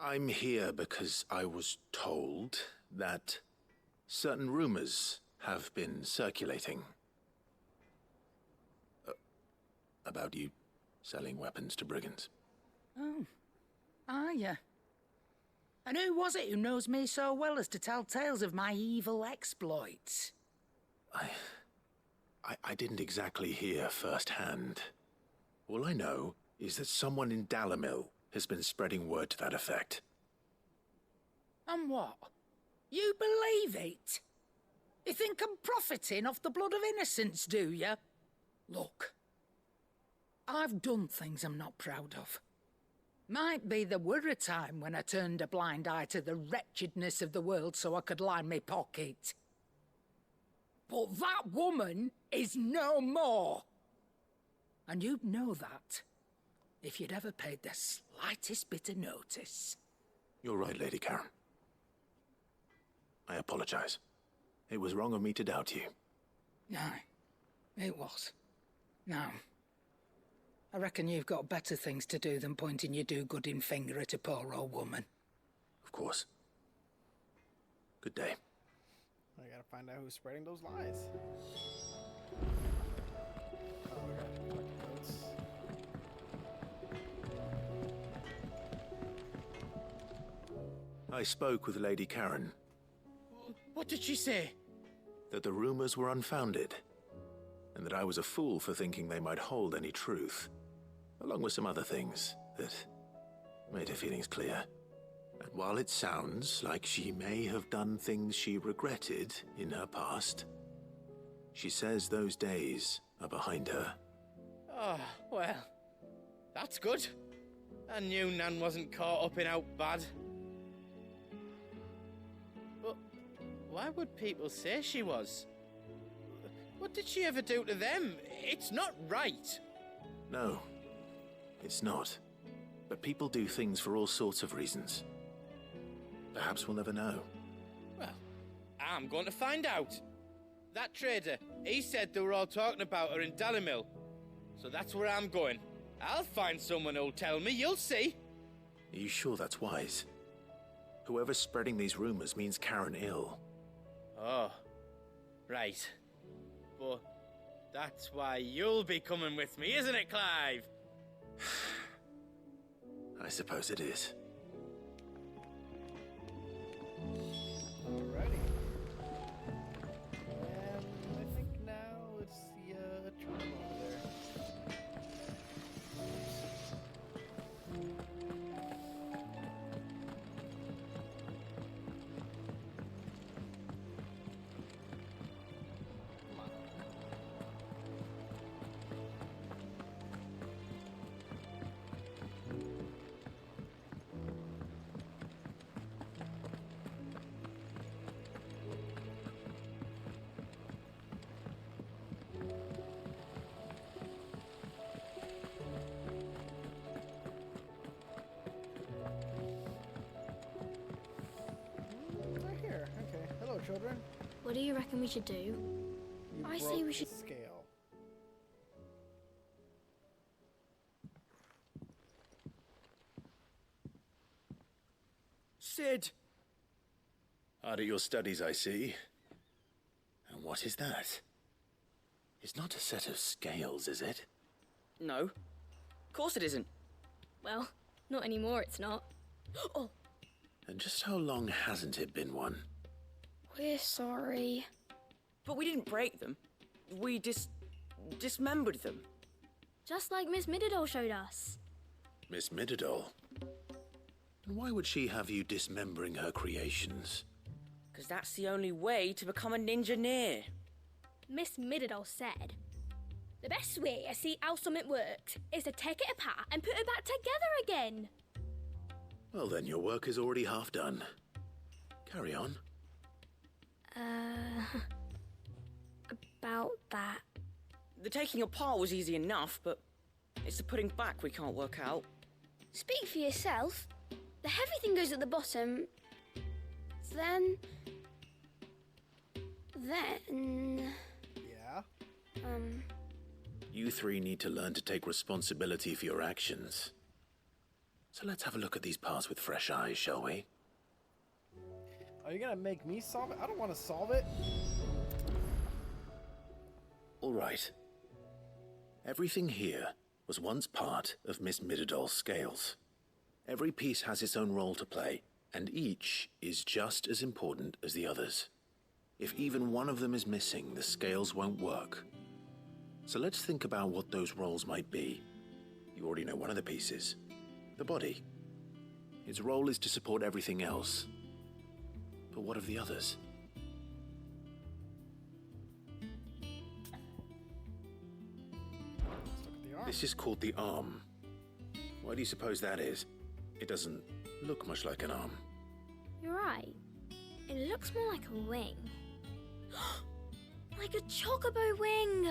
I'm here because I was told that certain rumors have been circulating. About you selling weapons to brigands. Oh, are ya? And who was it who knows me so well as to tell tales of my evil exploits? I didn't exactly hear firsthand. All I know is that someone in Dalimil has been spreading word to that effect. And what? You believe it? You think I'm profiting off the blood of innocents, do you? Look, I've done things I'm not proud of. Might be there were a time when I turned a blind eye to the wretchedness of the world so I could line my pocket. But that woman is no more. And you'd know that if you'd ever paid the slightest bit of notice. You're right, Lady Karen. I apologize. It was wrong of me to doubt you. Aye, it was. Now, I reckon you've got better things to do than pointing your do-gooding finger at a poor old woman. Of course. Good day. I gotta find out who's spreading those lies. Oh, I gotta collect notes. I spoke with Lady Karen. What did she say? That the rumors were unfounded, and that I was a fool for thinking they might hold any truth, along with some other things that made her feelings clear. And while it sounds like she may have done things she regretted in her past, she says those days are behind her. Oh, well, that's good. I knew Nan wasn't caught up in out bad. But why would people say she was? What did she ever do to them? It's not right. No, it's not. But people do things for all sorts of reasons. Perhaps we'll never know. Well, I'm going to find out. That trader, he said they were all talking about her in Dalimil. So that's where I'm going. I'll find someone who'll tell me, you'll see. Are you sure that's wise? Whoever's spreading these rumors means Karen ill. Oh, right. But that's why you'll be coming with me, isn't it, Clive? I suppose it is. Alrighty. And I think now it's the terminal over there. Right here. Okay. Hello, children. What do you reckon we should do? You I say broke we the should. scale. Sid! Hard at your studies, I see. And what is that? It's not a set of scales, is it? No. Of course it isn't. Well, not anymore, it's not. Oh, And just how long hasn't it been one? we're sorry. But we didn't break them. We dismembered them. Just like Miss Mididol showed us. Miss Mididol? And why would she have you dismembering her creations? Because that's the only way to become a ninja-neer. Miss Mididol said, the best way to see how something works is to take it apart and put it back together again. Well then, your work is already half done. Carry on. About that. The taking apart was easy enough, but it's the putting back we can't work out. Speak for yourself. The heavy thing goes at the bottom. Then... Yeah? You three need to learn to take responsibility for your actions. So let's have a look at these parts with fresh eyes, shall we? Are you gonna make me solve it? I don't want to solve it. All right. Everything here was once part of Miss Mididol's scales. Every piece has its own role to play, and each is just as important as the others. If even one of them is missing, the scales won't work. So let's think about what those roles might be. You already know one of the pieces. The body. Its role is to support everything else. But what of the others? This is called the arm. Why do you suppose that is? It doesn't look much like an arm. You're right. It looks more like a wing. Like a chocobo wing!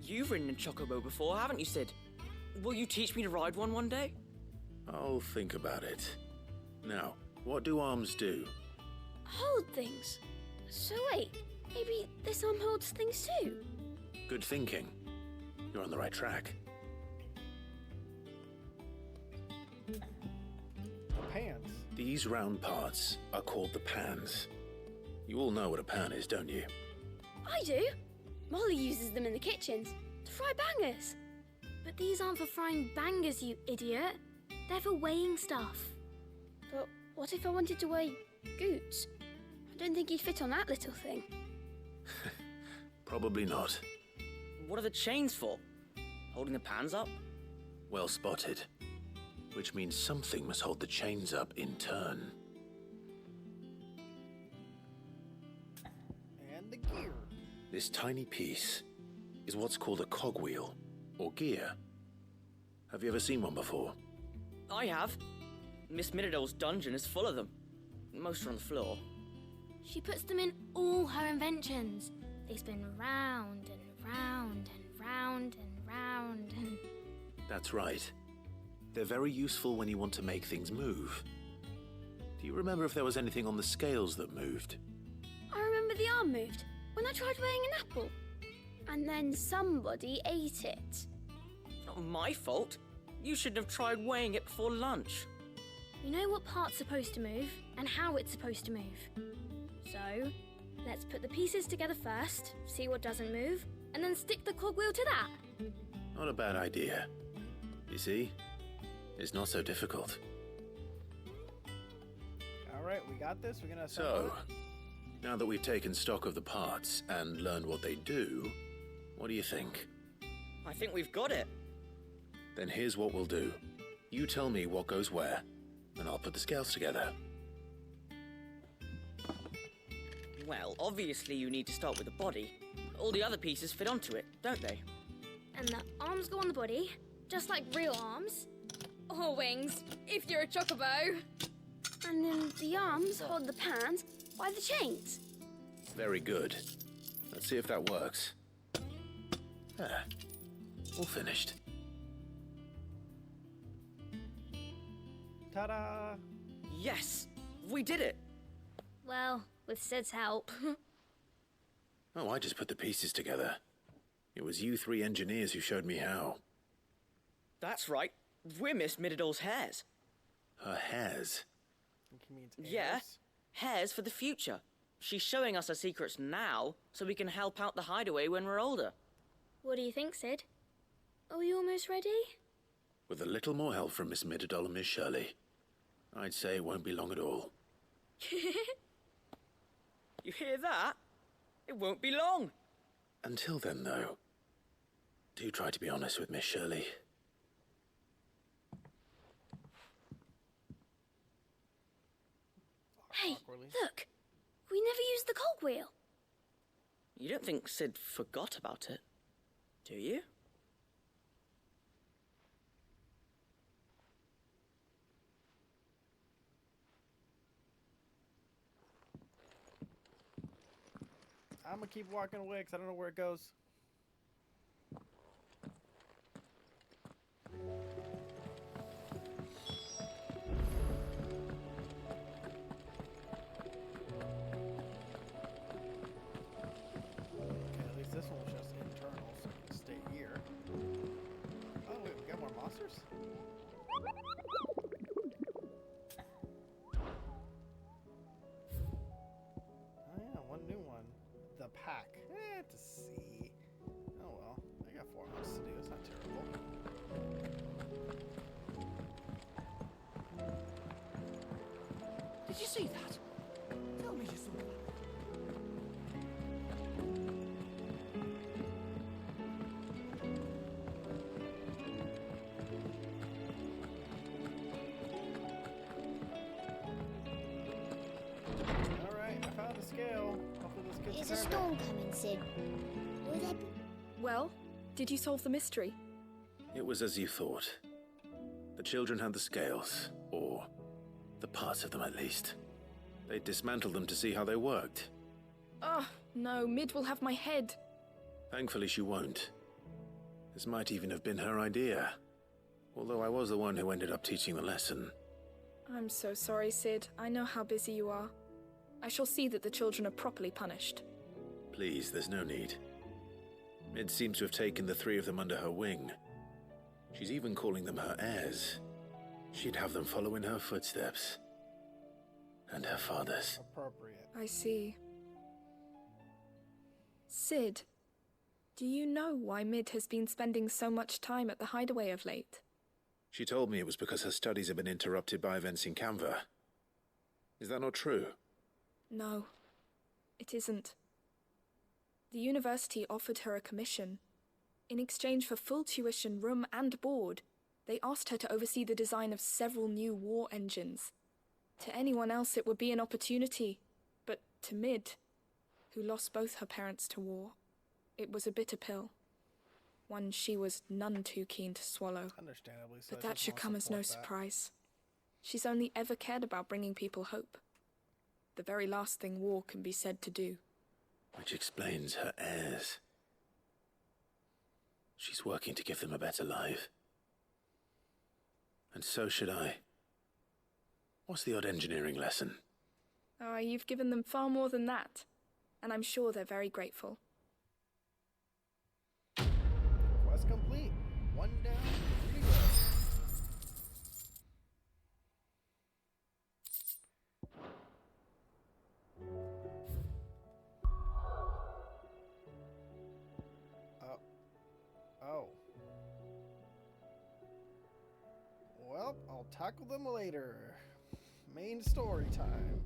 You've ridden a chocobo before, haven't you, Sid? Will you teach me to ride one day? I'll think about it. Now, what do arms do? Hold things. So wait, maybe this arm holds things too? Good thinking. You're on the right track. Pans. These round parts are called the pans. You all know what a pan is, don't you? I do. Molly uses them in the kitchens to fry bangers. But these aren't for frying bangers, you idiot. They're for weighing stuff. But what if I wanted to weigh goots? I don't think he'd fit on that little thing. Probably not. What are the chains for? Holding the pans up? Well spotted. Which means something must hold the chains up in turn. And the gear. This tiny piece is what's called a cogwheel, or gear. Have you ever seen one before? I have. Miss Miradol's dungeon is full of them. Most are on the floor. She puts them in all her inventions. They spin round and round and round and round and... That's right. They're very useful when you want to make things move. Do you remember if there was anything on the scales that moved? I remember the arm moved when I tried weighing an apple. And then somebody ate it. Not my fault. You should have tried weighing it before lunch. We know what part's supposed to move and how it's supposed to move. So, let's put the pieces together first, see what doesn't move, and then stick the cogwheel to that. Not a bad idea. You see? It's not so difficult. Alright, we got this. We're gonna So, now that we've taken stock of the parts and learned what they do, what do you think? I think we've got it. Then here's what we'll do. You tell me what goes where, and I'll put the scales together. Well, obviously you need to start with the body. All the other pieces fit onto it, don't they? And the arms go on the body, just like real arms. Or wings, if you're a chocobo. And then the arms hold the pans by the chains. Very good. Let's see if that works. Ah, all finished. Ta-da! Yes! We did it! Well, with Sid's help. Oh, I just put the pieces together. It was you three engineers who showed me how. That's right. We're Miss Miradol's hairs. Her hairs? Yeah, hairs for the future. She's showing us her secrets now, so we can help out the hideaway when we're older. What do you think, Sid? Are we almost ready? With a little more help from Miss Miradol and Miss Shirley, I'd say it won't be long at all. You hear that? It won't be long. Until then, though, do try to be honest with Miss Shirley. Hey, look! We never used the cogwheel. You don't think Sid forgot about it, do you? I'm gonna keep walking away because I don't know where it goes. Okay, at least this one was just internal, so I can stay here. Oh wait, we got more monsters? Oh yeah, one new one. The pack. To see. Oh well, I got 4 months to do. It's not terrible. Did you see that? Tell me you saw that. Alright, I found the scale. Hopefully this gets Is a storm coming, Sid? Will there be... Well, did you solve the mystery? It was as you thought. The children had the scales, or the parts of them at least. They dismantled them to see how they worked. Oh, no, Mid will have my head. Thankfully she won't. This might even have been her idea. Although I was the one who ended up teaching the lesson. I'm so sorry, Sid. I know how busy you are. I shall see that the children are properly punished. Please, there's no need. Mid seems to have taken the 3 of them under her wing. She's even calling them her heirs. She'd have them follow in her footsteps. And her father's. Appropriate. I see. Sid, do you know why Mid has been spending so much time at the hideaway of late? She told me it was because her studies have been interrupted by events in Canva. Is that not true? No, it isn't. The university offered her a commission. In exchange for full tuition, room and board, they asked her to oversee the design of several new war engines. To anyone else it would be an opportunity, but to Mid, who lost both her parents to war, it was a bitter pill. One she was none too keen to swallow. Understandably so. But that should come as no surprise. She's only ever cared about bringing people hope. The very last thing war can be said to do. Which explains her heirs. She's working to give them a better life. And so should I. What's the odd engineering lesson? Oh, you've given them far more than that. And I'm sure they're very grateful. Quest complete. One down, 3 to go. Oh. Well, I'll tackle them later. Main story time.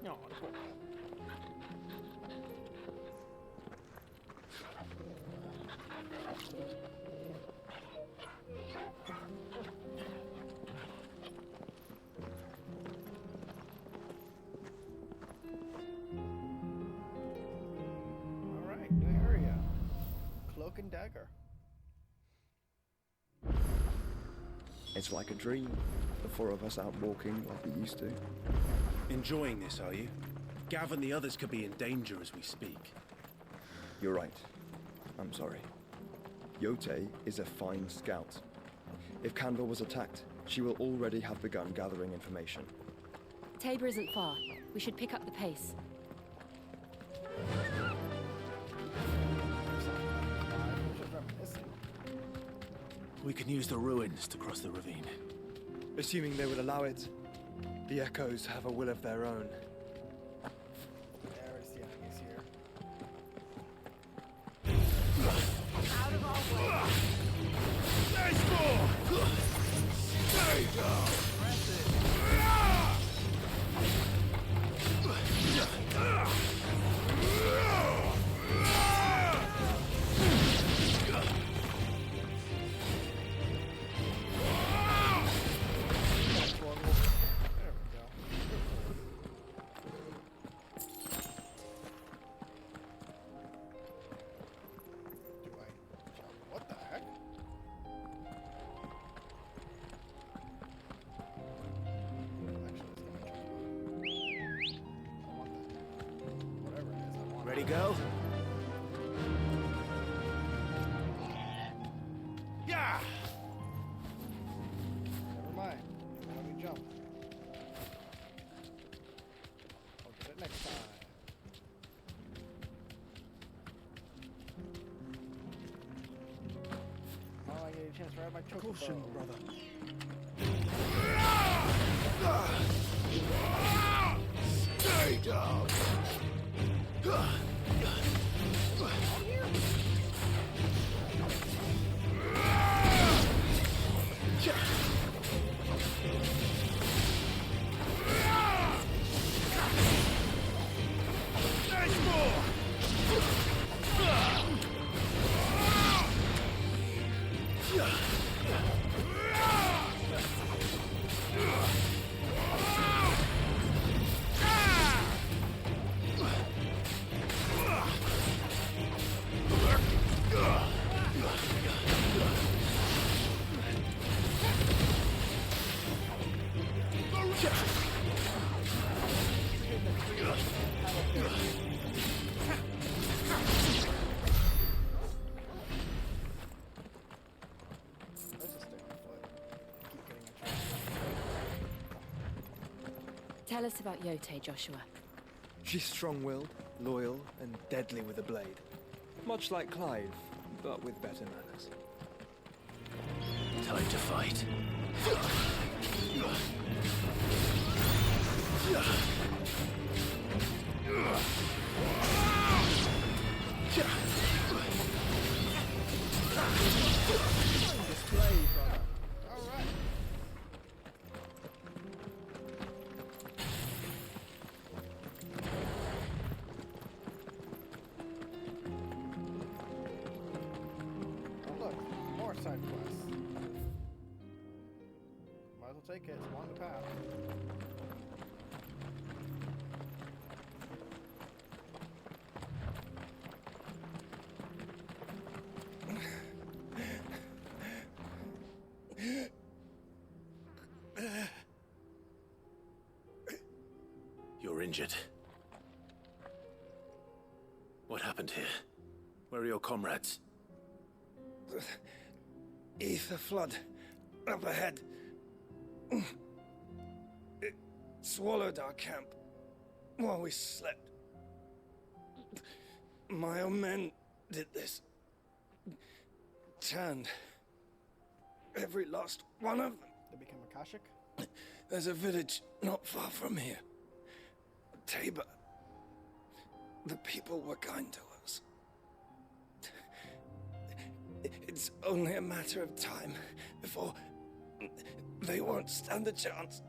No, cool. Alright, new area. Cloak and Dagger. It's like a dream. The 4 of us out walking like we used to. Enjoying this, are you? Gav and the others could be in danger as we speak. You're right. I'm sorry. Yote is a fine scout. If Canva was attacked, she will already have begun gathering information. Tabor isn't far. We should pick up the pace. We can use the ruins to cross the ravine. Assuming they would allow it. The Echoes have a will of their own. There is the enemies here. Out of our way. Let's go! Stay down! What the heck? Ready, go? Yeah! Never mind. Let me jump. I'll get it next time. Oh, I get a chance to ride my chocobo. Caution, brother. Stay down! Tell us about Yote, Joshua. She's strong-willed, loyal, and deadly with a blade. Much like Clive, but with better manners. Time to fight. Display, brother. All right. Oh look, more side quests. Might as well take it. It's along the path. You're injured. What happened here? Where are your comrades? Ether flood. Up ahead. It swallowed our camp while we slept. My own men did this. Turned. Every last one of them. They become Akashic? There's a village not far from here. Tabor. The people were kind to us. It's only a matter of time before they won't stand a chance.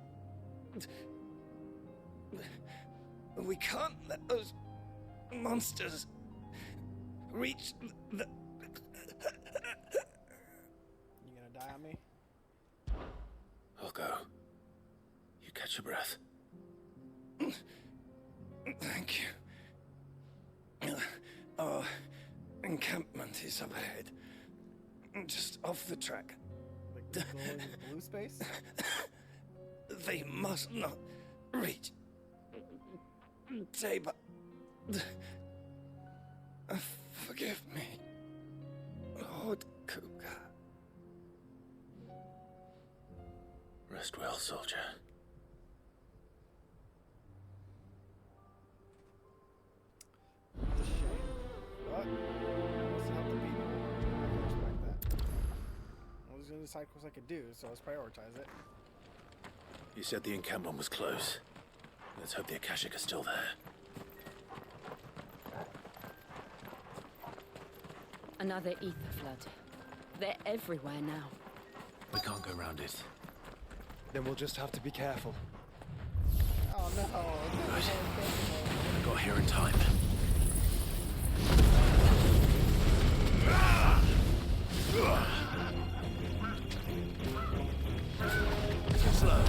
We can't let those monsters reach the... You gonna die on me? I'll go. You catch your breath. Thank you. Our encampment is up ahead. Just off the track. Like the glowing blue space? They must not reach Tabor. Forgive me, Lord Kuka. Rest well, soldier. It's a shame. But let's help the people. I can respect that. I was gonna decide what I could do, so let's prioritize it. You said the encampment was close. Let's hope the Akashic are still there. Another ether flood. They're everywhere now. We can't go around it. Then we'll just have to be careful. Oh no. Right. I got here in time. Slow.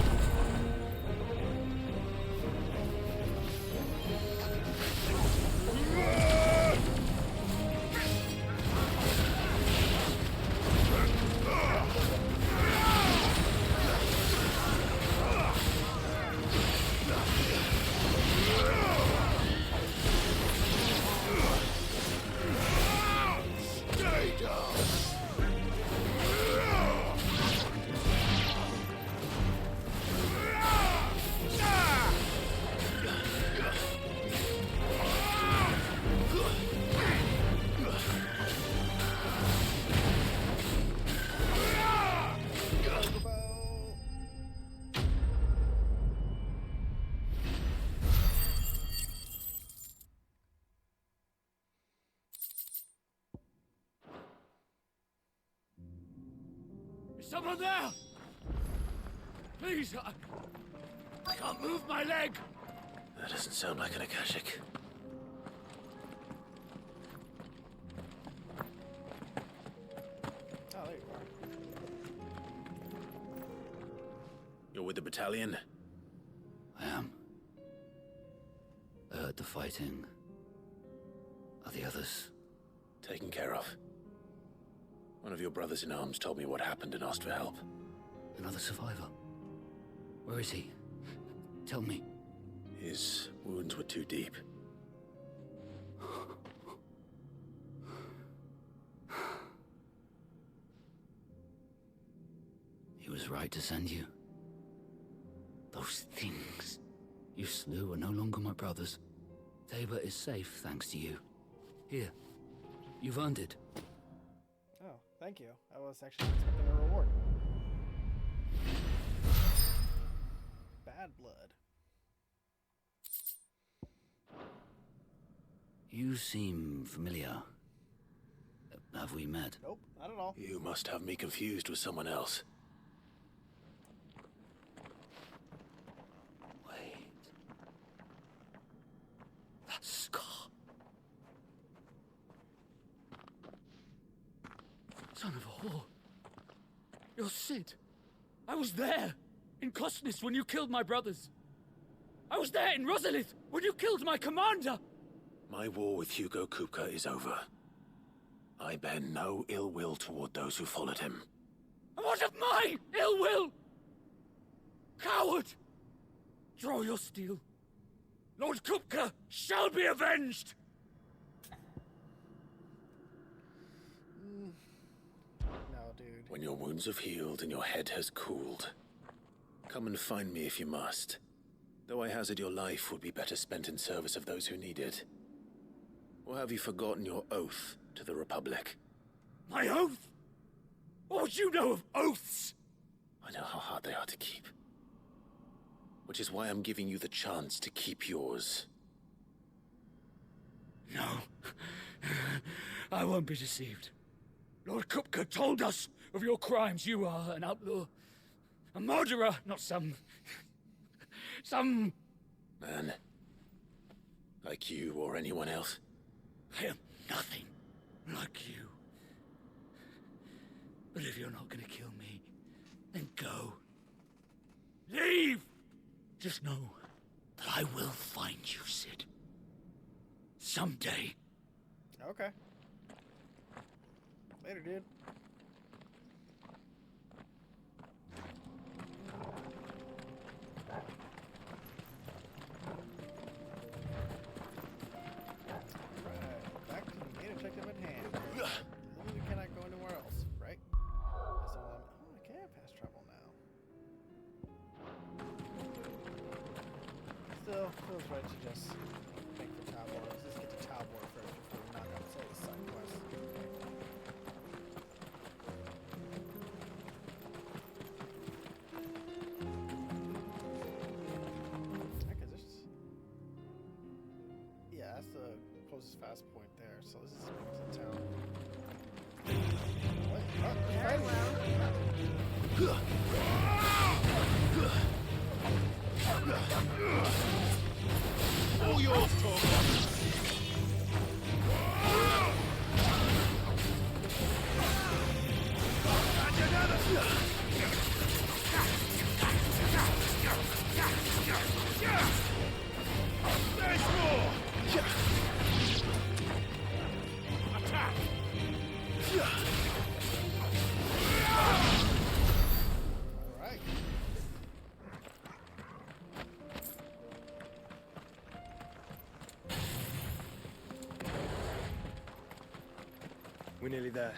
Is someone there? Please, I can't move my leg. That doesn't sound like an Akashic. Oh, there you are. You're with the battalion? I am. I heard the fighting. Are the others? Taken care of. One of your brothers in arms told me what happened and asked for help. Another survivor? Where is he? Tell me. His wounds were too deep. He was right to send you. Those things. You slew are no longer my brothers. Tabor is safe, thanks to you. Here, you've earned it. Oh, thank you. I was actually expecting a reward. Bad blood. You seem familiar. Have we met? Nope, not at all. You must have me confused with someone else. Wait. That scar. Son of a whore. You're Sid. I was there, in Cosnis, when you killed my brothers. I was there in Rosalith, when you killed my commander. My war with Hugo Kupka is over. I bear no ill will toward those who followed him. And what of my ill will? Coward! Draw your steel. Lord Kupka shall be avenged! No, dude. When your wounds have healed and your head has cooled, come and find me if you must. Though I hazard your life would be better spent in service of those who need it. Or have you forgotten your oath to the Republic? My oath? What would you know of oaths? I know how hard they are to keep. Which is why I'm giving you the chance to keep yours. No. I won't be deceived. Lord Kupka told us of your crimes. You are an outlaw. A murderer, not some... Man. Like you or anyone else. I am nothing like you. But if you're not gonna kill me, then go. Leave! Just know that I will find you, Sid. Someday. Okay. Later, dude. Right, back to the main objective at hand. Literally cannot go anywhere else, right? So, oh, I can fast travel now. Still feels right to just make the Talbor. Let's just get to Talbor first before we knock out some of the side quests. Okay, just... Yeah, that's the closest fast point there. So this is the town. What? Oh, very well. All yours, Torvald. There's more! Attack! Alright. We're nearly there.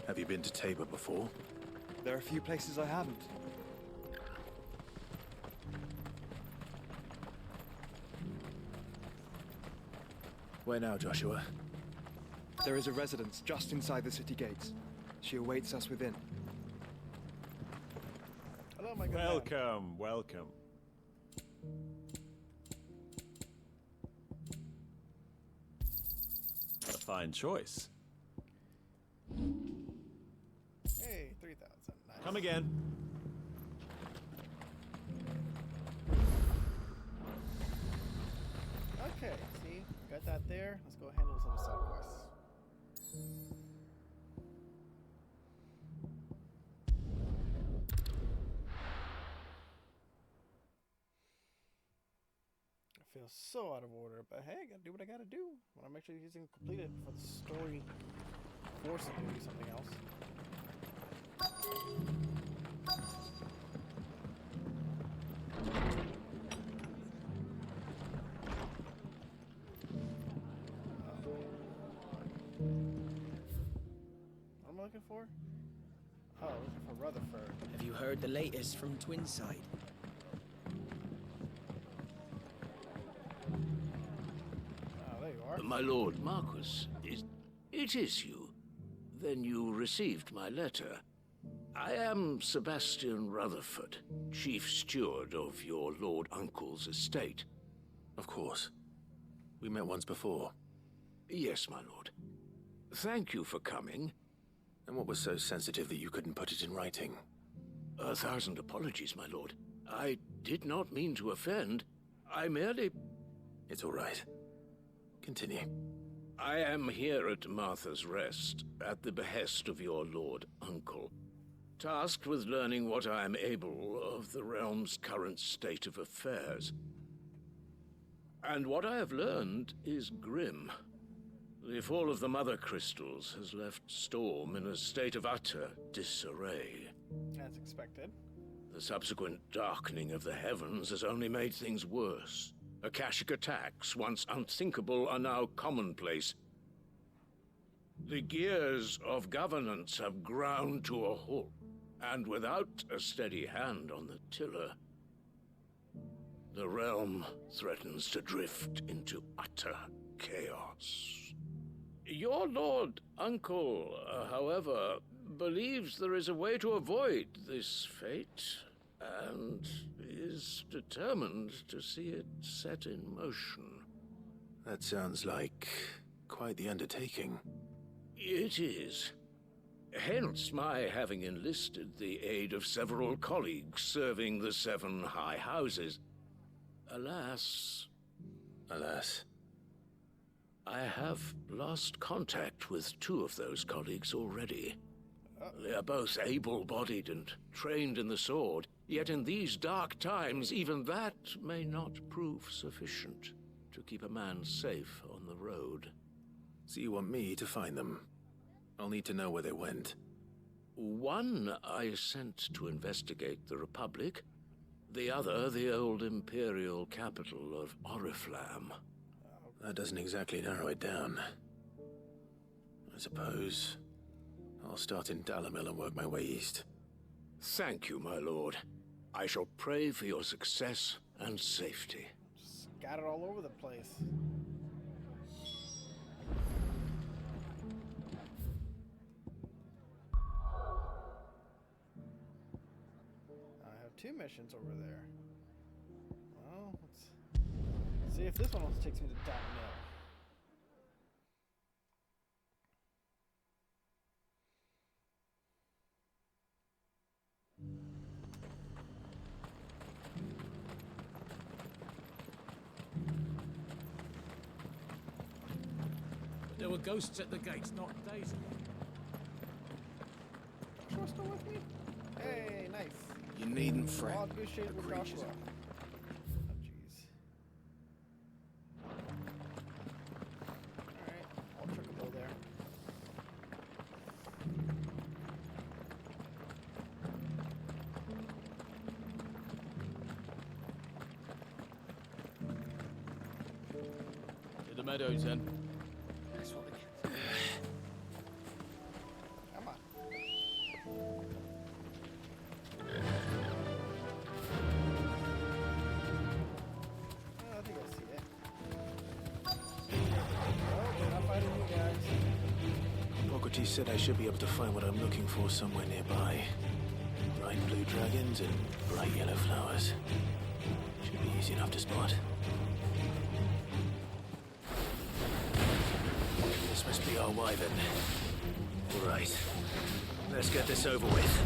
Have you been to Tabor before? There are a few places I haven't. Where now, Joshua? There is a residence just inside the city gates. She awaits us within. Hello, my good man. Welcome, welcome. A fine choice. Hey, 3,000. Nice. Come again. Okay, see? Got that there. Let's go handle some side quests. I feel so out of order, but hey, I gotta do what I gotta do. I wanna make sure these things completed before the story forces me to do something else. What am I looking for? Oh, looking for Rutherford. Have you heard the latest from Twinside? My lord Marquis, it is you. Then you received my letter. I am Sebastian Rutherford, chief steward of your lord uncle's estate. Of course. We met once before. Yes, my lord. Thank you for coming. And what was so sensitive that you couldn't put it in writing? 1,000 apologies, my lord. I did not mean to offend. I merely... It's all right. Continue. I am here at Martha's Rest, at the behest of your lord uncle, tasked with learning what I am able of the realm's current state of affairs. And what I have learned is grim. The fall of the Mother Crystals has left Storm in a state of utter disarray. As expected. The subsequent darkening of the heavens has only made things worse. Akashic attacks, once unthinkable, are now commonplace. The gears of governance have ground to a halt, and without a steady hand on the tiller, the realm threatens to drift into utter chaos. Your lord uncle, however, believes there is a way to avoid this fate, and is determined to see it set in motion. That sounds like quite the undertaking. It is. Hence my having enlisted the aid of several colleagues serving the 7 high houses. Alas, I have lost contact with 2 of those colleagues already. They are both able-bodied and trained in the sword, yet in these dark times, even that may not prove sufficient to keep a man safe on the road. So you want me to find them? I'll need to know where they went. One I sent to investigate the Republic, the other the old Imperial capital of Oriflamme. That doesn't exactly narrow it down. I suppose I'll start in Dalimil and work my way east. Thank you, my lord. I shall pray for your success and safety. Scattered all over the place. I have 2 missions over there. Well, let's see if this one also takes me to Dalimil. There were ghosts at the gates not days ago. Joshua's still with me? Hey, nice. You needn't fret. All good shit with Joshua. Oh, jeez. Alright, I'll chuck a bow there. To the meadows then. Come on. I think I see it. Oh, we're not fighting you guys. Bogoti said I should be able to find what I'm looking for somewhere nearby. Bright blue dragons and bright yellow flowers. Should be easy enough to spot. This must be our wyvern. All right, let's get this over with.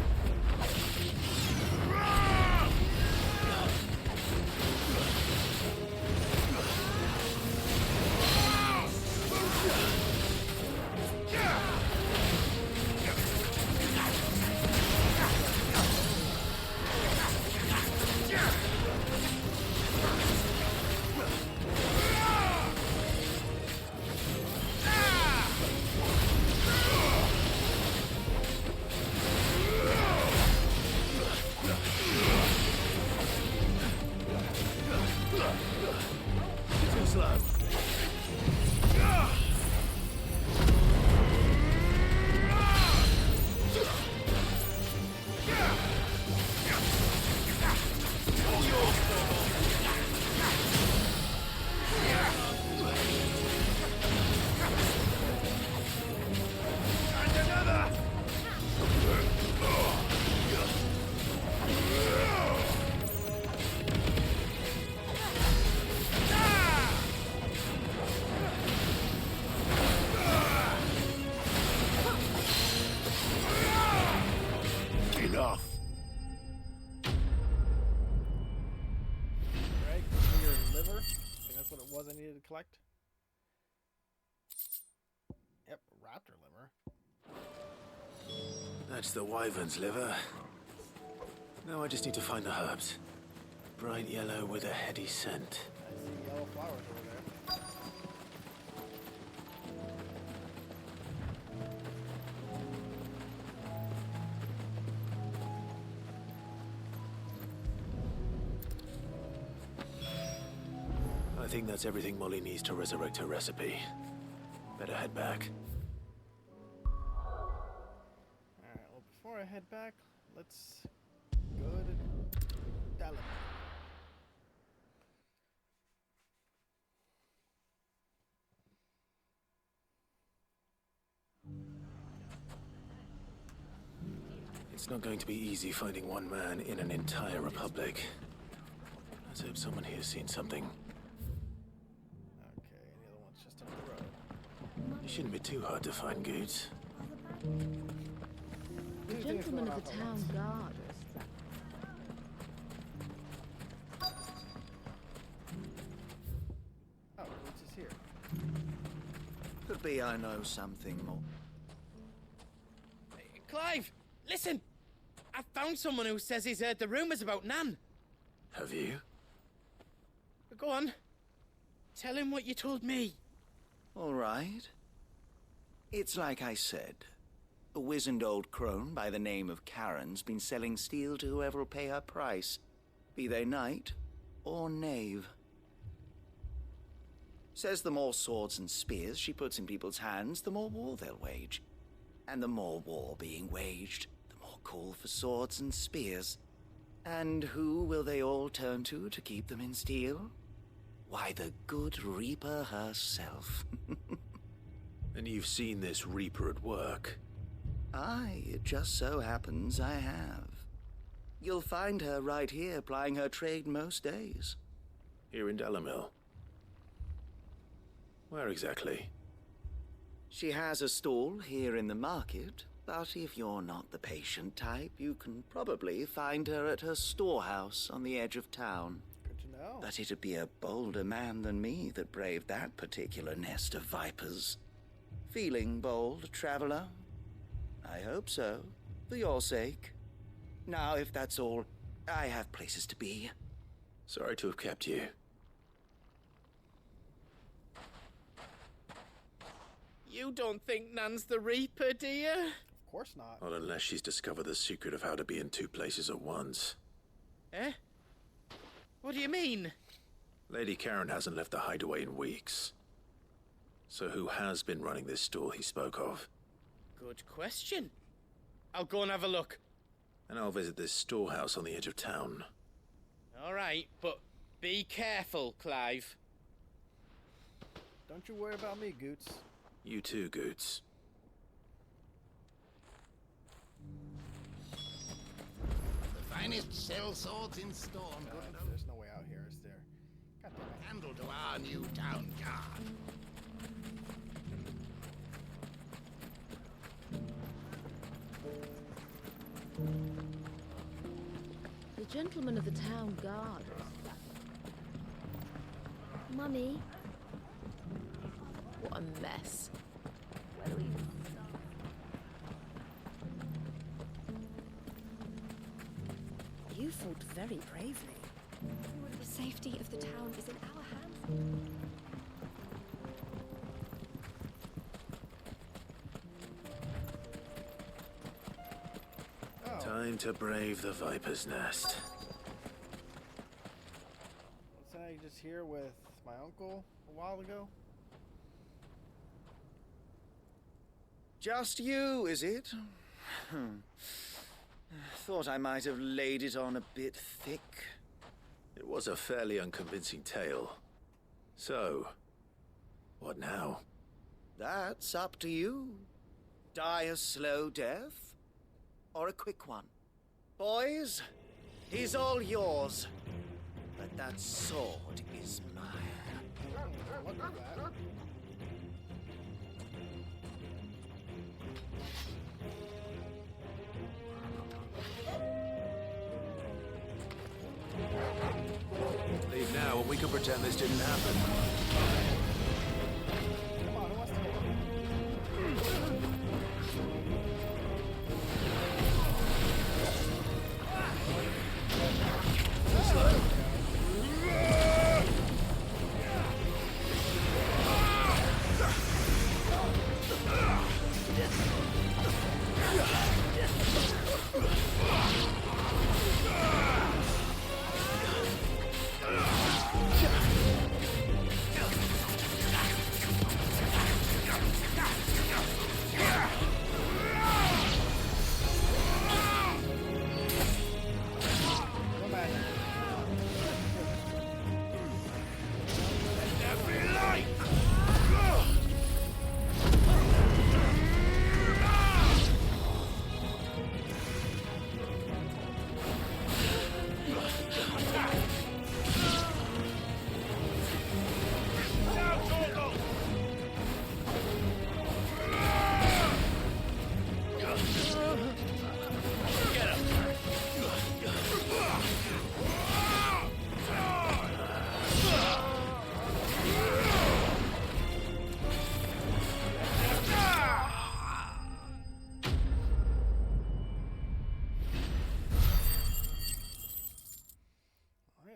was I needed to collect? Yep, raptor liver. That's the wyvern's liver. Now I just need to find the herbs. Bright yellow with a heady scent. I see yellow flowers over there. I think that's everything Molly needs to resurrect her recipe. Better head back. Alright, well, before I head back, let's go to Dallas. It's not going to be easy finding one man in an entire republic. Let's hope someone here's seen something. Okay, and the other one's just up the road. It shouldn't be too hard to find goods. The gentleman of the town guard. Oh, Boots is here. Could be I know something more. Hey, Clive, listen! I found someone who says he's heard the rumors about Nan. Have you? Go on. Tell him what you told me. All right. It's like I said. A wizened old crone by the name of Karen's been selling steel to whoever'll pay her price, be they knight or knave. Says the more swords and spears she puts in people's hands, the more war they'll wage. And the more war being waged, the more call for swords and spears. And who will they all turn to keep them in steel? Why, the good Reaper herself. And you've seen this Reaper at work? Aye, it just so happens I have. You'll find her right here plying her trade most days. Here in Dalamil? Where exactly? She has a stall here in the market, but if you're not the patient type, you can probably find her at her storehouse on the edge of town. Good to know. But it'd be a bolder man than me that braved that particular nest of vipers. Feeling bold, traveler? I hope so, for your sake. Now, if that's all, I have places to be. Sorry to have kept you. You don't think Nan's the Reaper, do you? Of course not. Not unless she's discovered the secret of how to be in two places at once. Eh? What do you mean? Lady Karen hasn't left the hideaway in weeks. So who has been running this stall he spoke of? Good question. I'll go and have a look. And I'll visit this storehouse on the edge of town. All right, but be careful, Clive. Don't you worry about me, Goots. You too, Goots. The finest shell swords in Storm. There's no way out here, is there? God damn it. Handle to our new town guard. The gentleman of the town guard. Mummy. What a mess. Where do we start? You fought very bravely. The safety of the town is in our hands. Time to brave the Viper's Nest. Wasn't I just here with my uncle a while ago? Just you, is it? Thought I might have laid it on a bit thick. It was a fairly unconvincing tale. So, what now? That's up to you. Die a slow death, or a quick one. Boys, he's all yours. But that sword is mine. Look at that. Leave now Or we could pretend this didn't happen. Come on, who wants to go?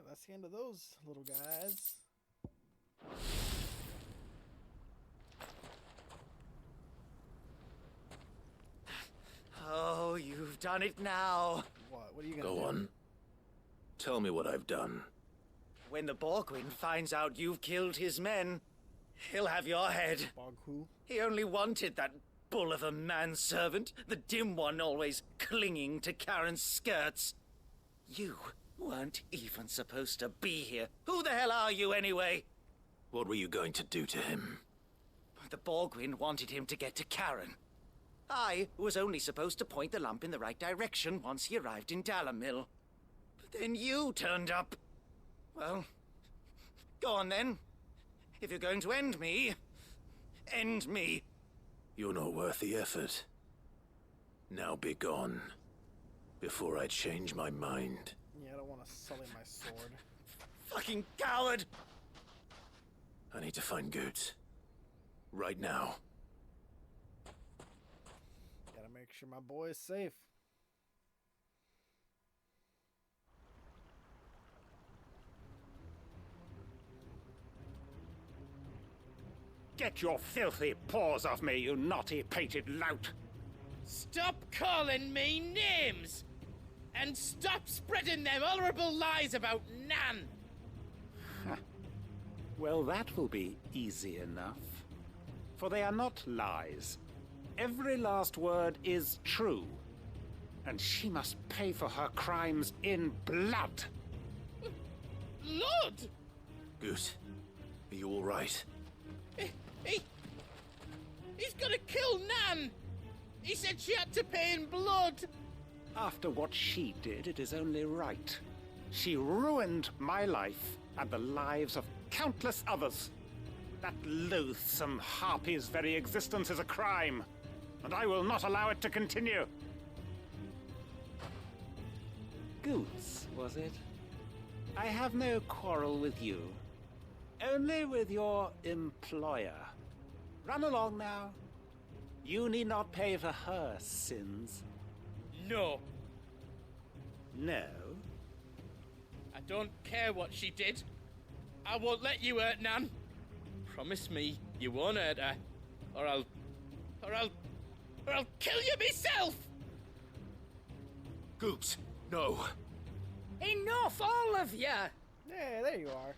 That's the end of those little guys. Oh, you've done it now. What? What are you gonna Go do? on. Tell me what I've done. When the Borgwyn finds out you've killed his men, he'll have your head. Bog who? He only wanted that bull of a manservant, the dim one always clinging to Karen's skirts. You weren't even supposed to be here. Who the hell are you anyway? What were you going to do to him? The Borgwyn wanted him to get to Karen. I was only supposed to point the lamp in the right direction once he arrived in Dalamil. But then you turned up. Well, go on then. If you're going to end me, end me. You're not worth the effort. Now be gone, before I change my mind. Yeah, I don't want to sully my sword. Fucking coward! I need to find Goots. Right now. Gotta make sure my boy is safe. Get your filthy paws off me, you naughty-pated lout! Stop calling me names! And stop spreading them horrible lies about Nan! Well, that will be easy enough. For they are not lies. Every last word is true. And she must pay for her crimes in blood. Lord! Goose, are you all right? He's gonna kill Nan! He said she had to pay in blood! After what she did, it is only right. She ruined my life and the lives of countless others. That loathsome harpy's very existence is a crime, and I will not allow it to continue. Goose, was it? I have no quarrel with you. Only with your employer. Run along now. You need not pay for her sins. No. No? I don't care what she did. I won't let you hurt Nan. Promise me you won't hurt her, or I'll kill you myself! Goops, no. Enough, all of you! Yeah, there you are.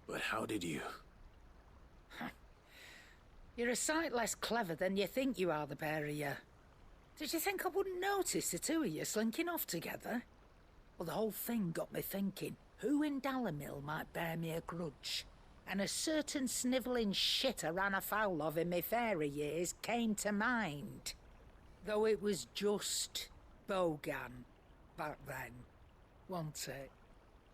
But how did you? You're a sight less clever than you think you are, the pair of you. Did you think I wouldn't notice the two of you slinking off together? Well, the whole thing got me thinking, who in Dalamil might bear me a grudge? And a certain snivelling shit I ran afoul of in my fairy years came to mind. Though it was just Bogan back then, wasn't it?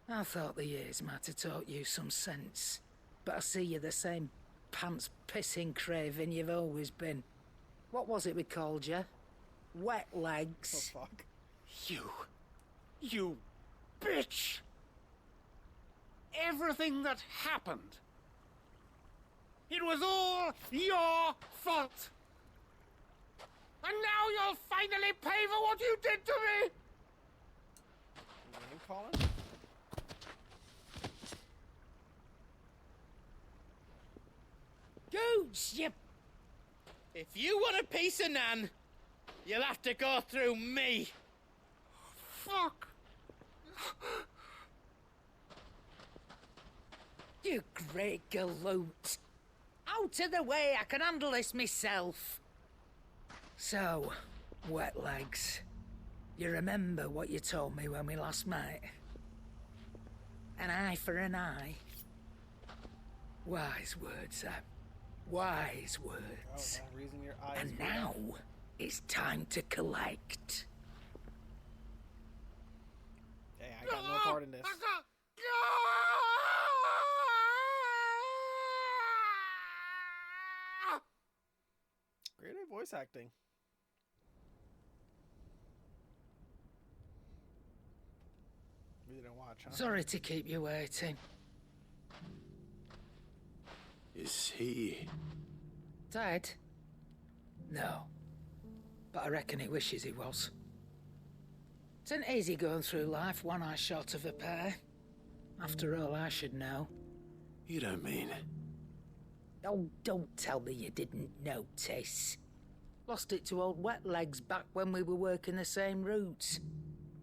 I thought the years might have taught you some sense, but I see you're the same pants-pissing craven you've always been. What was it we called you? Wet legs? Oh, fuck. You You bitch! Everything that happened, it was all your fault! And now you'll finally pay for what you did to me! Your name calling? Goose, you... If you want a piece of Nan, you'll have to go through me. Fuck! You great galoot. Out of the way, I can handle this myself. So, wet legs. You remember what you told me when we last met? An eye for an eye. Wise words, Sam. Wise words. Oh, reason your eyes And now, it's time to collect. Hey, I got no part in this. Great at voice acting. We didn't watch, huh? Sorry to keep you waiting. Is he... Dead? No. But I reckon he wishes he was. It isn't easy going through life one eye short of a pair. After all, I should know. You don't mean... Oh, don't tell me you didn't notice. Lost it to old Wet Legs back when we were working the same routes.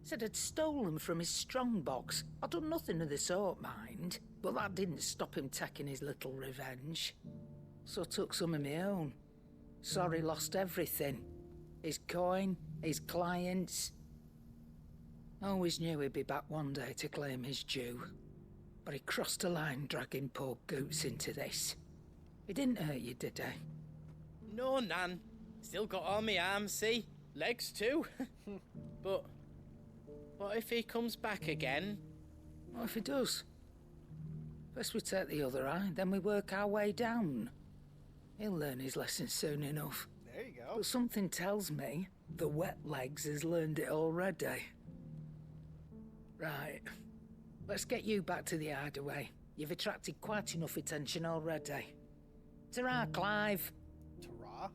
Said I'd stolen from his strongbox. I'd done nothing of the sort, mind. But that didn't stop him taking his little revenge. So I took some of my own. Sorry, lost everything. His coin, his clients. Always knew he'd be back one day to claim his due. But he crossed a line dragging poor Goots into this. He didn't hurt you, did he? No, Nan. Still got all my arms, see? Legs too. But what if he comes back again? What if he does? First we take the other eye, then we work our way down. He'll learn his lesson soon enough. There you go. But something tells me the Wet Legs has learned it already. Right. Let's get you back to the hideaway. You've attracted quite enough attention already. Ta-ra, Clive. Ta-ra?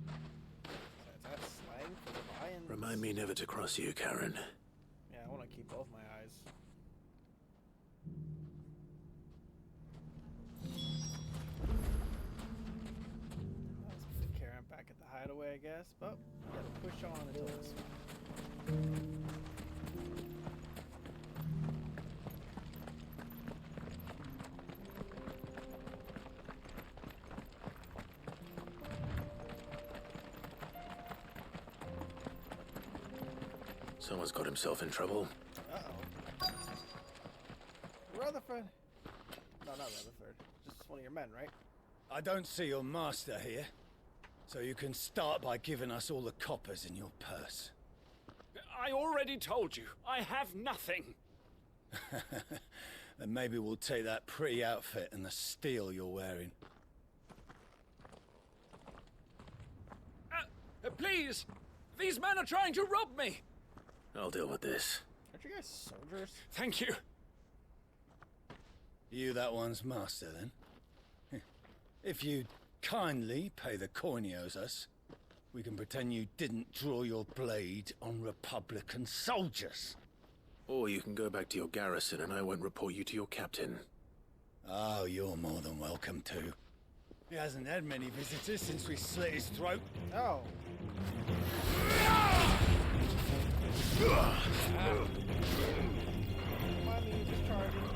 Is that slang for the lion? Remind me never to cross you, Karen. Yeah, I want to keep both my eyes. Let's put Karen back at the hideaway, I guess. But we gotta push on until this one. Someone's got himself in trouble. Uh-oh. Rutherford. No, not Rutherford. Just one of your men, right? I don't see your master here. So you can start by giving us all the coppers in your purse. I already told you, I have nothing. Then maybe we'll take that pretty outfit and the steel you're wearing. Please! These men are trying to rob me! I'll deal with this. Aren't you guys soldiers? Thank you. You that one's master, then? If you'd kindly pay the coin he owes us, we can pretend you didn't draw your blade on Republican soldiers. Or you can go back to your garrison and I won't report you to your captain. Oh, you're more than welcome to. He hasn't had many visitors since we slit his throat. Oh. My knees is charging.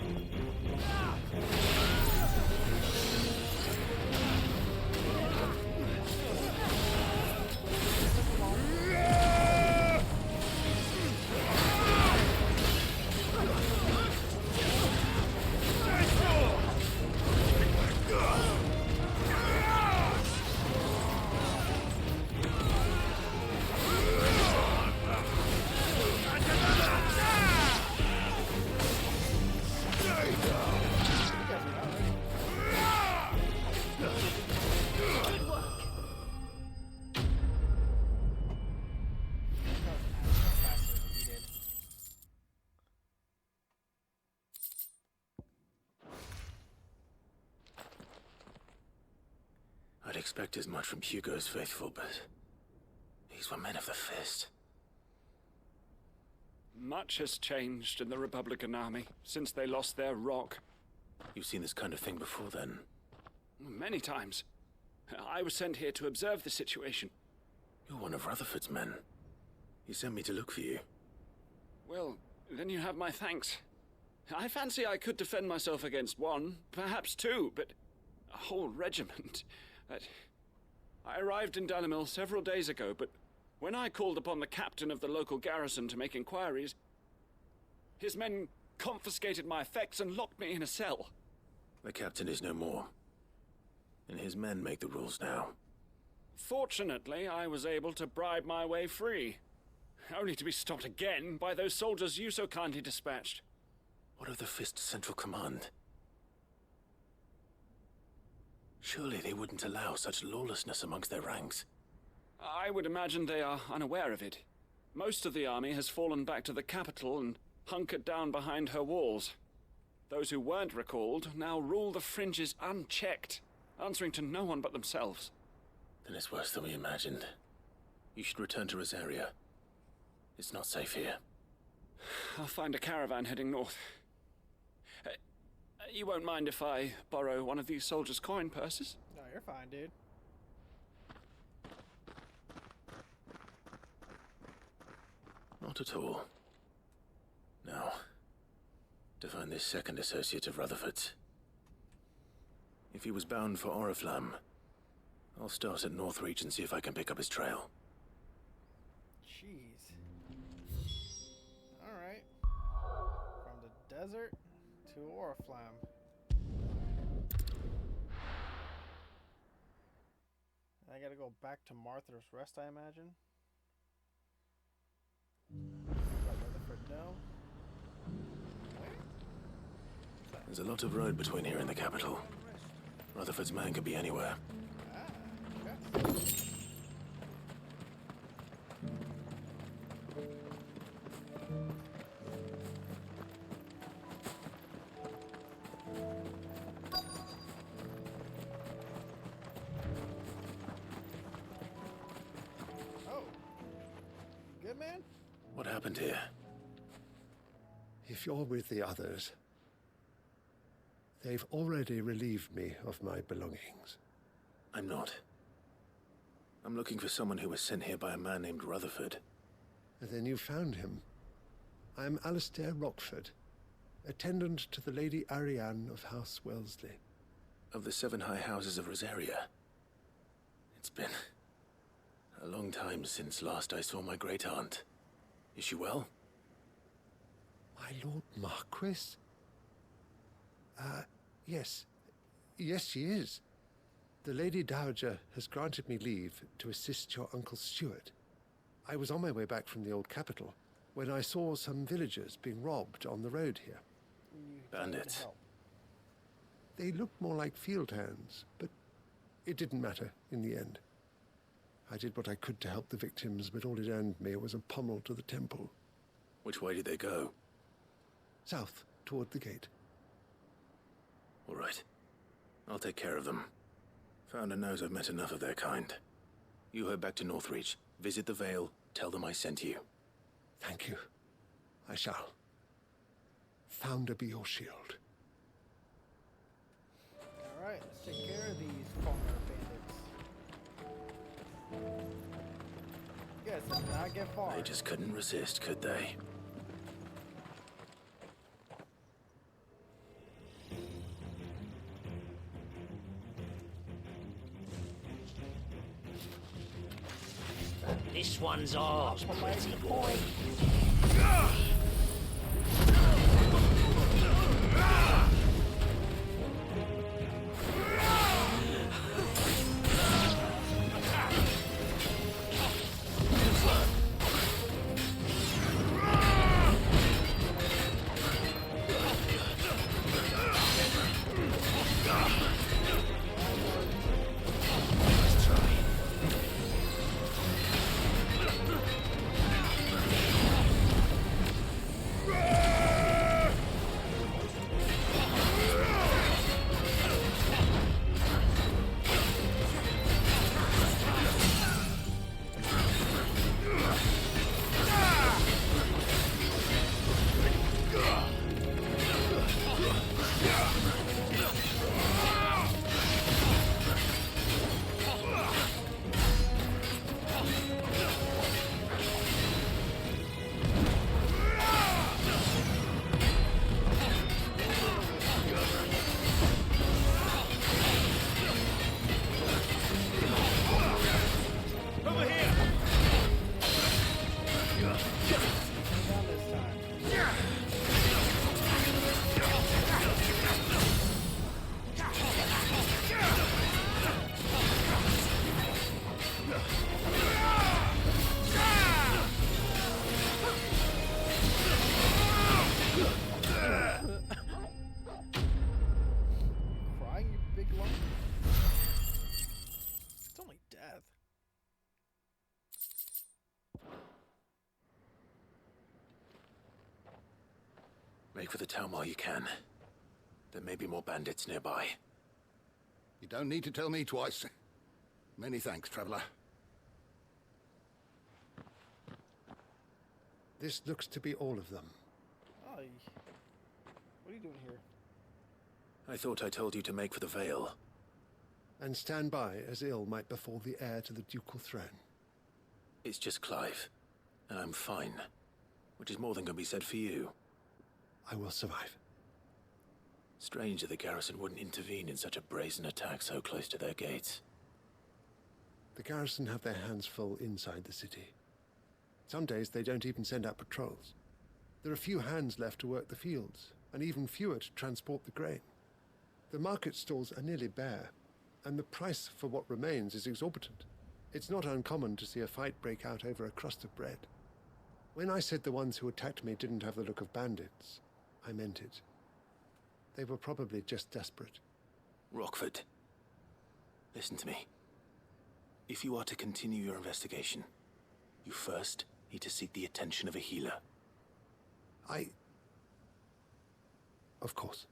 expect as much from Hugo's faithful, but these were men of the fist. Much has changed in the Republican army since they lost their rock. You've seen this kind of thing before, then? Many times. I was sent here to observe the situation. You're one of Rutherford's men. He sent me to look for you. Well, then you have my thanks. I fancy I could defend myself against one, perhaps two, but a whole regiment. I arrived in Dalimil several days ago, but when I called upon the captain of the local garrison to make inquiries, his men confiscated my effects and locked me in a cell. The captain is no more, and his men make the rules now. Fortunately, I was able to bribe my way free, only to be stopped again by those soldiers you so kindly dispatched. What of the Fist's Central Command? Surely they wouldn't allow such lawlessness amongst their ranks. I would imagine they are unaware of it. Most of the army has fallen back to the capital and hunkered down behind her walls. Those who weren't recalled now rule the fringes unchecked, answering to no one but themselves. Then it's worse than we imagined. You should return to Rosaria. It's not safe here. I'll find a caravan heading north. You won't mind if I borrow one of these soldiers' coin purses? No, you're fine, dude. Not at all. Now, to find this second associate of Rutherford's. If he was bound for Oriflamme, I'll start at Northreach and see if I can pick up his trail. Jeez. Alright. From the desert to Oriflamme. I gotta go back to Martha's Rest, I imagine. Let Rutherford know. There's a lot of road between here and the capital. Rutherford's man could be anywhere. Oh. Good man? What happened here? If you're with the others, they've already relieved me of my belongings. I'm not. I'm looking for someone who was sent here by a man named Rutherford. And then you found him. I'm Alistair Rockford, attendant to the Lady Ariane of House Wellesley. Of the 7 high houses of Rosaria. It's been a long time since last I saw my great-aunt. Is she well? My Lord Marquis? Yes. Yes, she is. The Lady Dowager has granted me leave to assist your Uncle Stuart. I was on my way back from the old capital when I saw some villagers being robbed on the road here. Bandits. They looked more like field hands, but it didn't matter in the end. I did what I could to help the victims, but all it earned me was a pommel to the temple. Which way did they go? South, toward the gate. All right. I'll take care of them. Founder knows I've met enough of their kind. You head back to Northreach, visit the Vale, tell them I sent you. Thank you. I shall. Founder be your shield. Alright, let's take care of these former bandits. You guys did not get far. They just couldn't resist, could they? This one's ours, pretty boy. Make for the town while you can. There may be more bandits nearby. You don't need to tell me twice. Many thanks, traveler. This looks to be all of them. Oh, what are you doing here? I thought I told you to make for the Vale. And stand by as ill might befall the heir to the ducal throne. It's just Clive, and I'm fine. Which is more than can be said for you. I will survive. Strange that the garrison wouldn't intervene in such a brazen attack so close to their gates. The garrison have their hands full inside the city. Some days they don't even send out patrols. There are few hands left to work the fields, and even fewer to transport the grain. The market stalls are nearly bare, and the price for what remains is exorbitant. It's not uncommon to see a fight break out over a crust of bread. When I said the ones who attacked me didn't have the look of bandits, I meant it. They were probably just desperate. Rockford, listen to me. If you are to continue your investigation, you first need to seek the attention of a healer. Of course.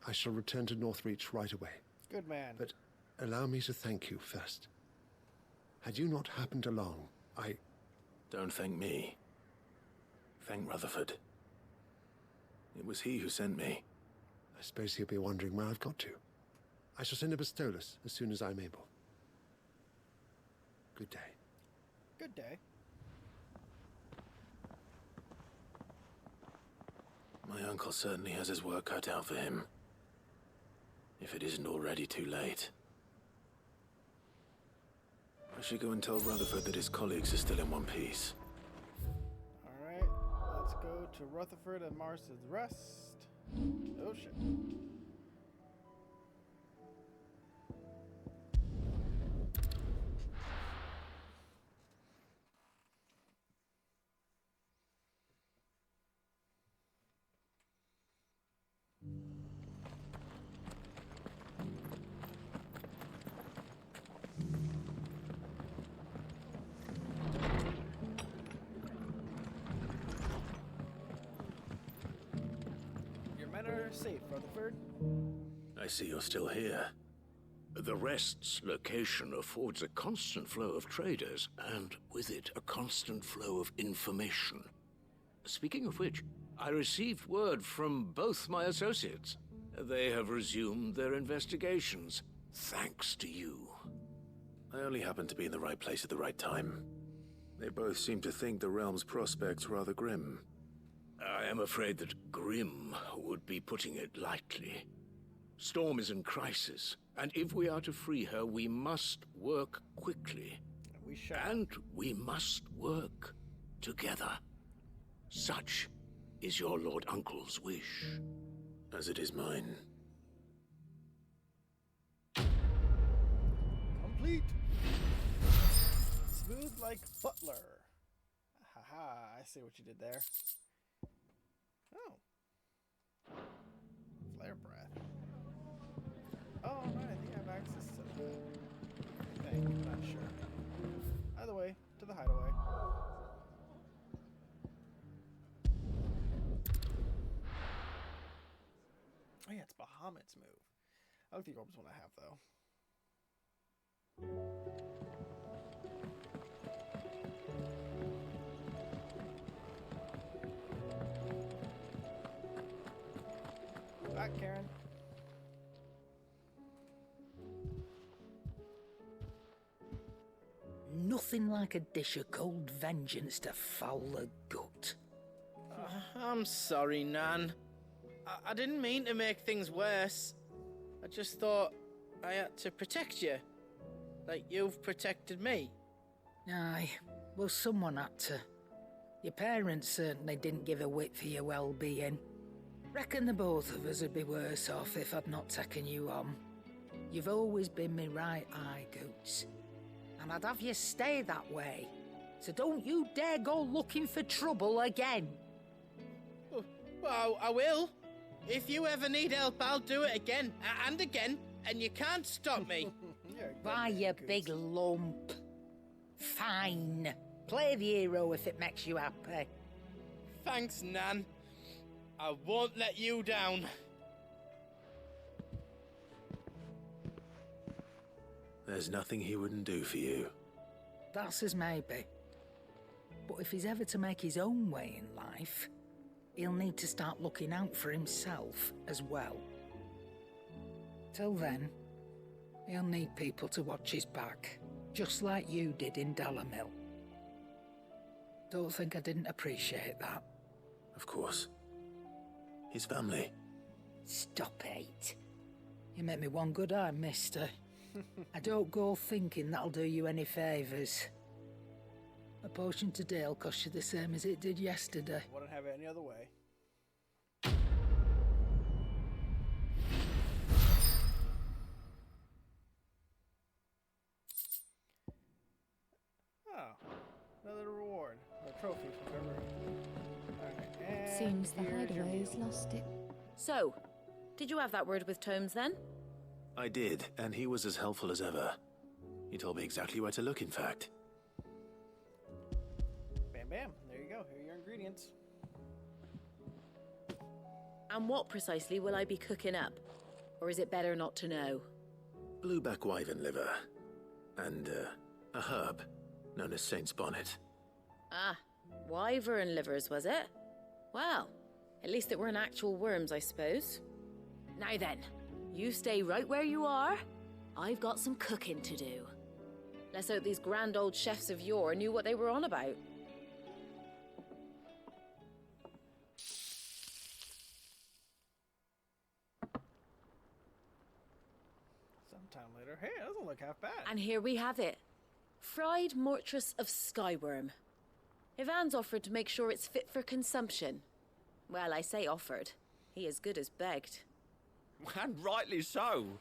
I shall return to Northreach right away. Good man. But allow me to thank you first. Had you not happened along, Don't thank me. Thank Rutherford. It was he who sent me. I suppose he'll be wondering where I've got to. I shall send a Bastolus as soon as I'm able. Good day. Good day. My uncle certainly has his work cut out for him. If it isn't already too late. I should go and tell Rutherford that his colleagues are still in one piece. Alright, let's go to Rutherford and Mars's Rest. Oh shit. Safe, Rutherford. I see you're still here. The Rest's location affords a constant flow of traders, and with it, a constant flow of information. Speaking of which, I received word from both my associates. They have resumed their investigations, thanks to you. I only happened to be in the right place at the right time. They both seem to think the realm's prospects rather grim. I am afraid that grim would be putting it lightly. Storm is in crisis, and if we are to free her, we must work quickly. We shall. And we must work together. Such is your Lord Uncle's wish. As it is mine. Complete. Smooth like butler. Haha, I see what you did there. Oh. Flare breath. Oh, right, I think I have access to that. I think, I'm not sure. Either way, to the hideaway. Oh yeah, it's Bahamut's move. I like the orbs one I have, though. Back, Karen. Nothing like a dish of cold vengeance to foul the gut. I'm sorry, Nan. I didn't mean to make things worse. I just thought I had to protect you. Like you've protected me. Aye, well, someone had to. Your parents certainly didn't give a whit for your well-being. Reckon the both of us would be worse off if I'd not taken you on. You've always been me right eye, Goots. And I'd have you stay that way. So don't you dare go looking for trouble again. Well, I will. If you ever need help, I'll do it again and again, and you can't stop me. Why, you big lump. Fine. Play the hero if it makes you happy. Thanks, Nan. I won't let you down. There's nothing he wouldn't do for you. That's as maybe. But if he's ever to make his own way in life, he'll need to start looking out for himself as well. Till then, he'll need people to watch his back, just like you did in Dalamil. Don't think I didn't appreciate that. Of course. His family. Stop it. You make me one good eye, mister. I don't go thinking that'll do you any favours. A potion today'll cost you the same as it did yesterday. Wouldn't have it any other way. Oh, another reward. A trophy from February. Alright, and Seems the here's your hideaway's meal. lost it. So, did you have that word with Tomes then? I did, and he was as helpful as ever. He told me exactly where to look, in fact. Bam bam, there you go. Here are your ingredients. And what precisely will I be cooking up? Or is it better not to know? Blueback wyvern liver. And, a herb known as Saint's Bonnet. Ah, wyvern livers, was it? Well, at least it weren't actual worms, I suppose. Now then, you stay right where you are. I've got some cooking to do. Let's hope these grand old chefs of yore knew what they were on about. Sometime later. Hey, that doesn't look half bad. And here we have it. Fried mortress of skyworm. Ivan's offered to make sure it's fit for consumption. Well, I say offered. He as good as begged. And rightly so.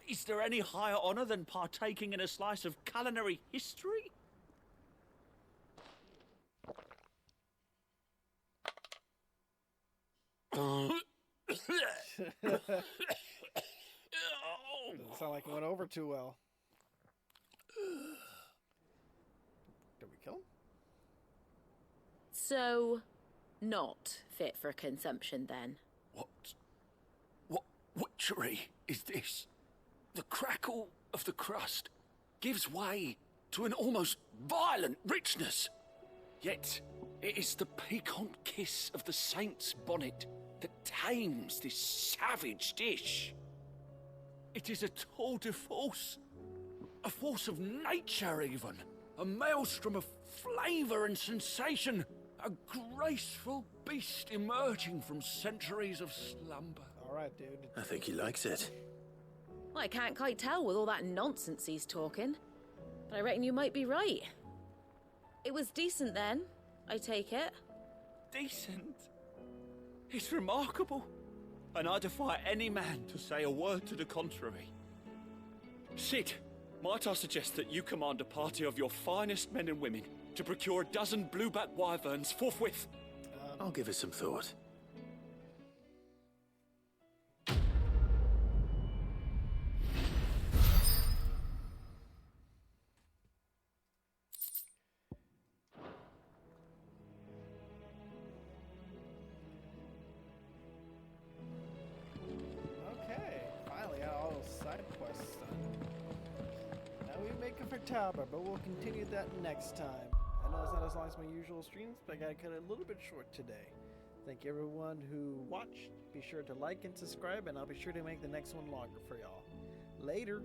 Is there any higher honor than partaking in a slice of culinary history? Doesn't sound like it went over too well. Did we kill him? So, not fit for consumption then. What witchery is this? The crackle of the crust gives way to an almost violent richness. Yet, it is the piquant kiss of the saint's bonnet that tames this savage dish. It is a tour de force. A force of nature, even. A maelstrom of flavour and sensation. A graceful beast emerging from centuries of slumber. Alright, dude. I think he likes it. Well, I can't quite tell with all that nonsense he's talking. But I reckon you might be right. It was decent then, I take it. Decent? It's remarkable. And I defy any man to say a word to the contrary. Sid, might I suggest that you command a party of your finest men and women to procure a dozen blueback wyverns forthwith? I'll give it some thought. Okay, finally got all those side quests done. Now we're making for Talbot, but we'll continue that next time. I know it's not as long as my usual streams, but I gotta cut it a little bit short today. Thank you everyone who watched. Be sure to like and subscribe, and I'll be sure to make the next one longer for y'all. Later.